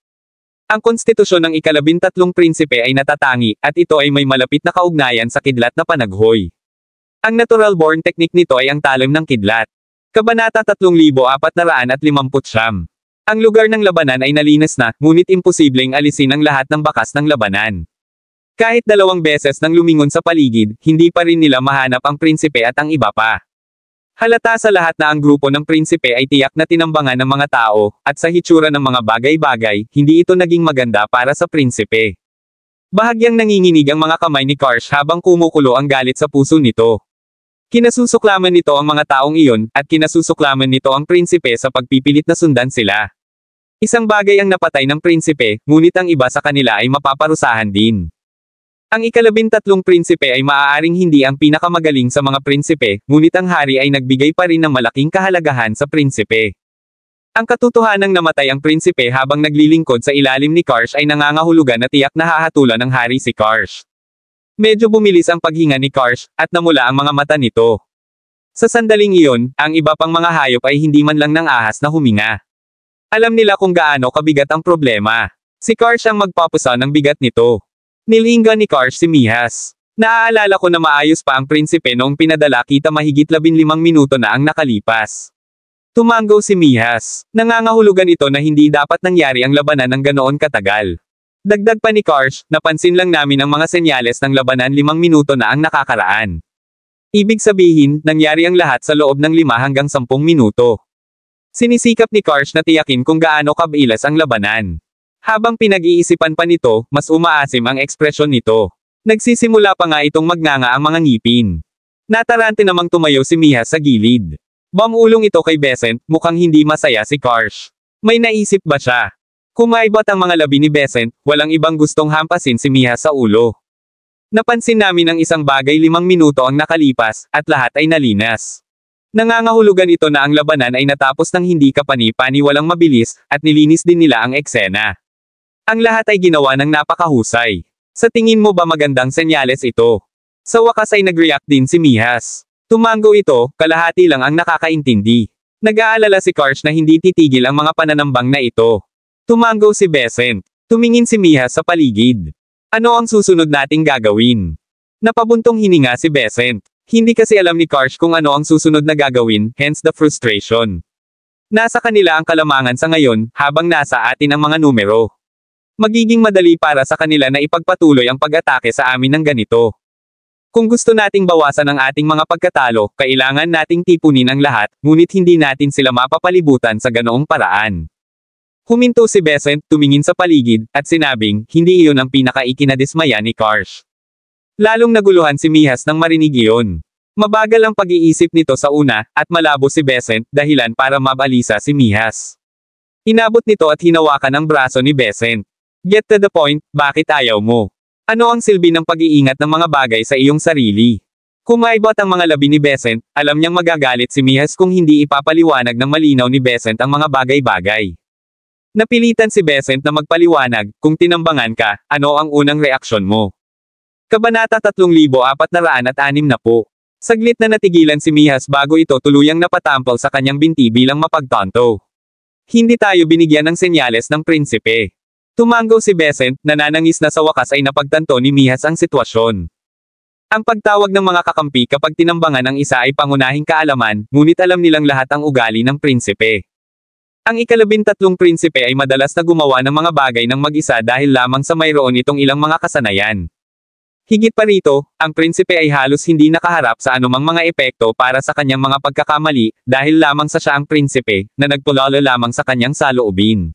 Ang konstitusyon ng 13 prinsipe ay natatangi, at ito ay may malapit na kaugnayan sa kidlat na panaghoy. Ang natural-born technique nito ay ang talim ng kidlat. Kabanata 3459. Ang lugar ng labanan ay nalinis na, ngunit imposibleng alisin ang lahat ng bakas ng labanan. Kahit 2 beses nang lumingon sa paligid, hindi pa rin nila mahanap ang prinsipe at ang iba pa. Halata sa lahat na ang grupo ng prinsipe ay tiyak na tinambangan ng mga tao, at sa hitsura ng mga bagay-bagay, hindi ito naging maganda para sa prinsipe. Bahagyang nanginginig ang mga kamay ni Karsh habang kumukulo ang galit sa puso nito. Kinasusuklaman nito ang mga taong iyon, at kinasusuklaman nito ang prinsipe sa pagpipilit na sundan sila. Isang bagay ang napatay ng prinsipe, ngunit ang iba sa kanila ay mapaparusahan din. Ang 13 prinsipe ay maaaring hindi ang pinakamagaling sa mga prinsipe, ngunit ang hari ay nagbigay pa rin ng malaking kahalagahan sa prinsipe. Ang katotohanang namatay ang prinsipe habang naglilingkod sa ilalim ni Karsh ay nangangahulugan na tiyak na hahatulan ng hari si Karsh. Medyo bumilis ang paghinga ni Karsh, at namula ang mga mata nito. Sa sandaling iyon, ang iba pang mga hayop ay hindi man lang nang ahas na huminga. Alam nila kung gaano kabigat ang problema. Si Karsh ang magpapusa ng bigat nito. Nilingga ni Karsh si Mihas. "Naaalala ko na maayos pa ang prinsipe noong pinadala kita mahigit 15 minuto na ang nakalipas." Tumanggo si Mihas. Nangangahulugan ito na hindi dapat nangyari ang labanan ng ganoon katagal. Dagdag pa ni Karsh, "Napansin lang namin ang mga senyales ng labanan 5 minuto na ang nakakaraan. Ibig sabihin, nangyari ang lahat sa loob ng 5 hanggang 10 minuto. Sinisikap ni Karsh na tiyakin kung gaano kabilas ang labanan. Habang pinag-iisipan pa nito, mas umaasim ang ekspresyon nito. Nagsisimula pa nga itong magnganga ang mga ngipin. Natarante namang tumayo si Mihas sa gilid. Bumulong ito kay Besant, mukhang hindi masaya si Karsh. May naisip ba siya? Kumaibot ang mga labi ni Besant, walang ibang gustong hampasin si Mihas sa ulo. Napansin namin ang isang bagay 5 minuto ang nakalipas, at lahat ay nalinas. Nangangahulugan ito na ang labanan ay natapos ng hindi kapani-pani walang mabilis, at nilinis din nila ang eksena. Ang lahat ay ginawa ng napakahusay. Sa tingin mo ba magandang senyales ito? Sa wakas ay nag-react din si Mihas. Tumanggo ito, kalahati lang ang nakakaintindi. Nag-aalala si Karsh na hindi titigil ang mga pananambang na ito. Tumanggo si Besant. Tumingin si Mihas sa paligid. Ano ang susunod nating gagawin? Napabuntong hininga si Besant. Hindi kasi alam ni Karsh kung ano ang susunod na gagawin, hence the frustration. Nasa kanila ang kalamangan sa ngayon, habang nasa atin ang mga numero. Magiging madali para sa kanila na ipagpatuloy ang pag-atake sa amin ng ganito. Kung gusto nating bawasan ang ating mga pagkatalo, kailangan nating tipunin ang lahat, ngunit hindi natin sila mapapalibutan sa ganoong paraan. Huminto si Besant, tumingin sa paligid, at sinabing, hindi iyon ang pinaka-ikinadismaya ni Karsh. Lalong naguluhan si Mihas nang marinig iyon. Mabagal ang pag-iisip nito sa una, at malabo si Besant, dahilan para mabalisa si Mihas. Inabot nito at hinawakan ang braso ni Besant. Get to the point, bakit ayaw mo? Ano ang silbi ng pag-iingat ng mga bagay sa iyong sarili? Kung maibot ang mga labi ni Besant, alam niyang magagalit si Mihas kung hindi ipapaliwanag ng malinaw ni Besant ang mga bagay-bagay. Napilitan si Besant na magpaliwanag, kung tinambangan ka, ano ang unang reaksyon mo? Kabanata 3460. Saglit na natigilan si Mihas bago ito tuluyang napatampal sa kanyang binti bilang mapagtanto. Hindi tayo binigyan ng senyales ng prinsipe. Tumanggo si Besant, nananangis na sa wakas ay napagtanto ni Mihas ang sitwasyon. Ang pagtawag ng mga kakampi kapag tinambangan ang isa ay pangunahing kaalaman, ngunit alam nilang lahat ang ugali ng prinsipe. Ang ika-13 prinsipe ay madalas na gumawa ng mga bagay ng mag-isa dahil lamang sa mayroon itong ilang mga kasanayan. Higit pa rito, ang prinsipe ay halos hindi nakaharap sa anumang mga epekto para sa kanyang mga pagkakamali, dahil lamang sa siya ang prinsipe, na nagpulalo lamang sa kanyang saloobin.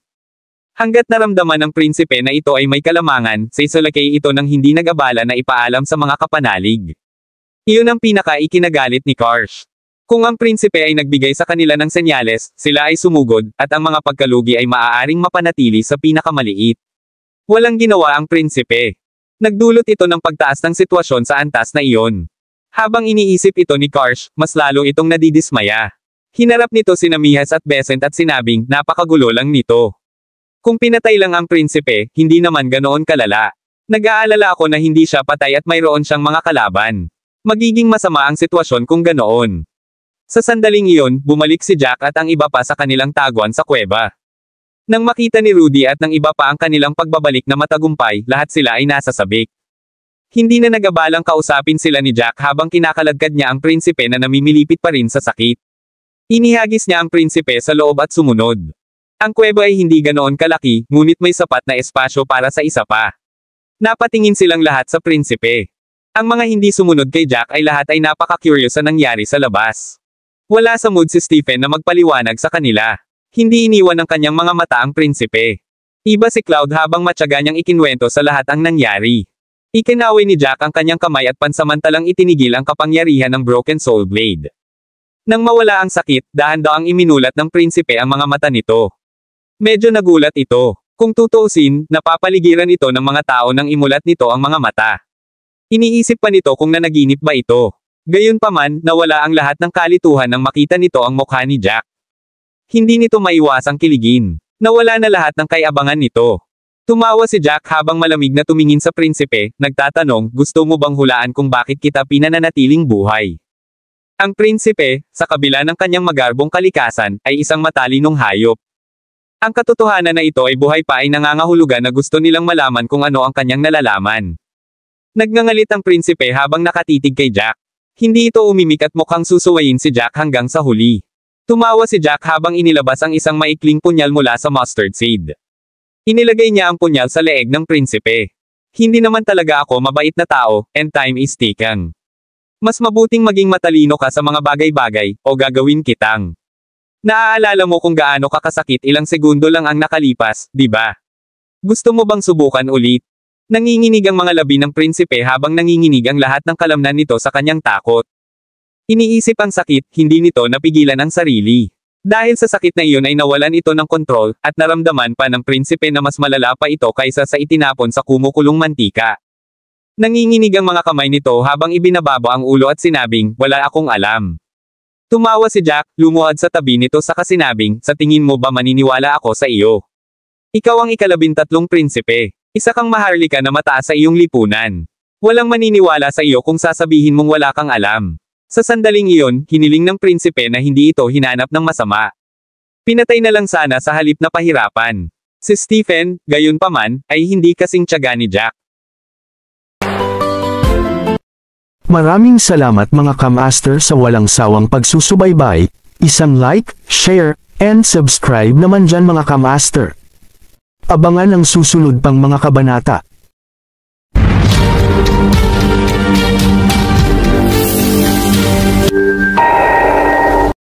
Hanggat naramdaman ng prinsipe na ito ay may kalamangan, sa isolakay ito nang hindi nag-abala na ipaalam sa mga kapanalig. Iyon ang pinaka-ikinagalit ni Karsh. Kung ang prinsipe ay nagbigay sa kanila ng senyales, sila ay sumugod, at ang mga pagkalugi ay maaaring mapanatili sa pinakamaliit. Walang ginawa ang prinsipe. Nagdulot ito ng pagtaas ng sitwasyon sa antas na iyon. Habang iniisip ito ni Karsh, mas lalo itong nadidismaya. Hinarap nito sina Mihas at Besant at sinabing, napakagulo lang nito. Kung pinatay lang ang prinsipe, hindi naman ganoon kalala. Nag-aalala ako na hindi siya patay at mayroon siyang mga kalaban. Magiging masama ang sitwasyon kung ganoon. Sa sandaling iyon, bumalik si Jack at ang iba pa sa kanilang taguan sa kuweba. Nang makita ni Rudy at ng iba pa ang kanilang pagbabalik na matagumpay, lahat sila ay nasa sabik. Hindi na nagabalang kausapin sila ni Jack habang kinakaladkad niya ang prinsipe na namimilipit pa rin sa sakit. Inihagis niya ang prinsipe sa loob at sumunod. Ang kuweba ay hindi ganoon kalaki, ngunit may sapat na espasyo para sa isa pa. Napatingin silang lahat sa prinsipe. Ang mga hindi sumunod kay Jack ay lahat ay napaka-curious sa nangyari sa labas. Wala sa mood si Stephen na magpaliwanag sa kanila. Hindi iniwan ng kanyang mga mata ang prinsipe. Iba si Cloud habang matyaga niyang ikinwento sa lahat ang nangyari. Ikinaway ni Jack ang kanyang kamay at pansamantalang itinigil ang kapangyarihan ng Broken Soul Blade. Nang mawala ang sakit, dahan-daang iminulat ng prinsipe ang mga mata nito. Medyo nagulat ito. Kung tutuusin, napapaligiran ito ng mga tao nang imulat nito ang mga mata. Iniisip pa nito kung nanaginip ba ito. Gayunpaman, nawala ang lahat ng kalituhan nang makita nito ang mukha ni Jack. Hindi nito maiwasang kiligin. Nawala na lahat ng kayabangan nito. Tumawa si Jack habang malamig na tumingin sa prinsipe, nagtatanong, gusto mo bang hulaan kung bakit kita pinananatiling buhay? Ang prinsipe, sa kabila ng kanyang magarbong kalikasan, ay isang matalinong hayop. Ang katotohanan na ito ay buhay pa ay nangangahulugan na gusto nilang malaman kung ano ang kanyang nalalaman. Nagngangalit ang prinsipe habang nakatitig kay Jack. Hindi ito umimik at mukhang susuwayin si Jack hanggang sa huli. Tumawa si Jack habang inilabas ang isang maikling punyal mula sa mustard seed. Inilagay niya ang punyal sa leeg ng prinsipe. Hindi naman talaga ako mabait na tao, and time is ticking. Mas mabuting maging matalino ka sa mga bagay-bagay, o gagawin kitang. Naaalala mo kung gaano kakasakit ilang segundo lang ang nakalipas, di ba? Gusto mo bang subukan ulit? Nanginginig ang mga labi ng prinsipe habang nanginginig ang lahat ng kalamnan nito sa kanyang takot. Iniisip ang sakit, hindi nito napigilan ang sarili. Dahil sa sakit na iyon ay nawalan ito ng kontrol, at naramdaman pa ng prinsipe na mas malala pa ito kaysa sa itinapon sa kumukulong mantika. Nanginginig ang mga kamay nito habang ibinababa ang ulo at sinabing, wala akong alam. Tumawa si Jack, lumuhad sa tabi nito saka sinabing, sa tingin mo ba maniniwala ako sa iyo? Ikaw ang ika-13 prinsipe. Isa kang maharlika na mataas sa iyong lipunan. Walang maniniwala sa iyo kung sasabihin mong wala kang alam. Sa sandaling iyon, hiniling ng prinsipe na hindi ito hinanap ng masama. Pinatay na lang sana sa halip na pahirapan. Si Stephen, gayunpaman, ay hindi kasing tiyaga ni Jack. Maraming salamat mga ka-master sa walang sawang pagsusubaybay, isang like, share, and subscribe naman dyan mga ka-master. Abangan ang susunod pang mga kabanata.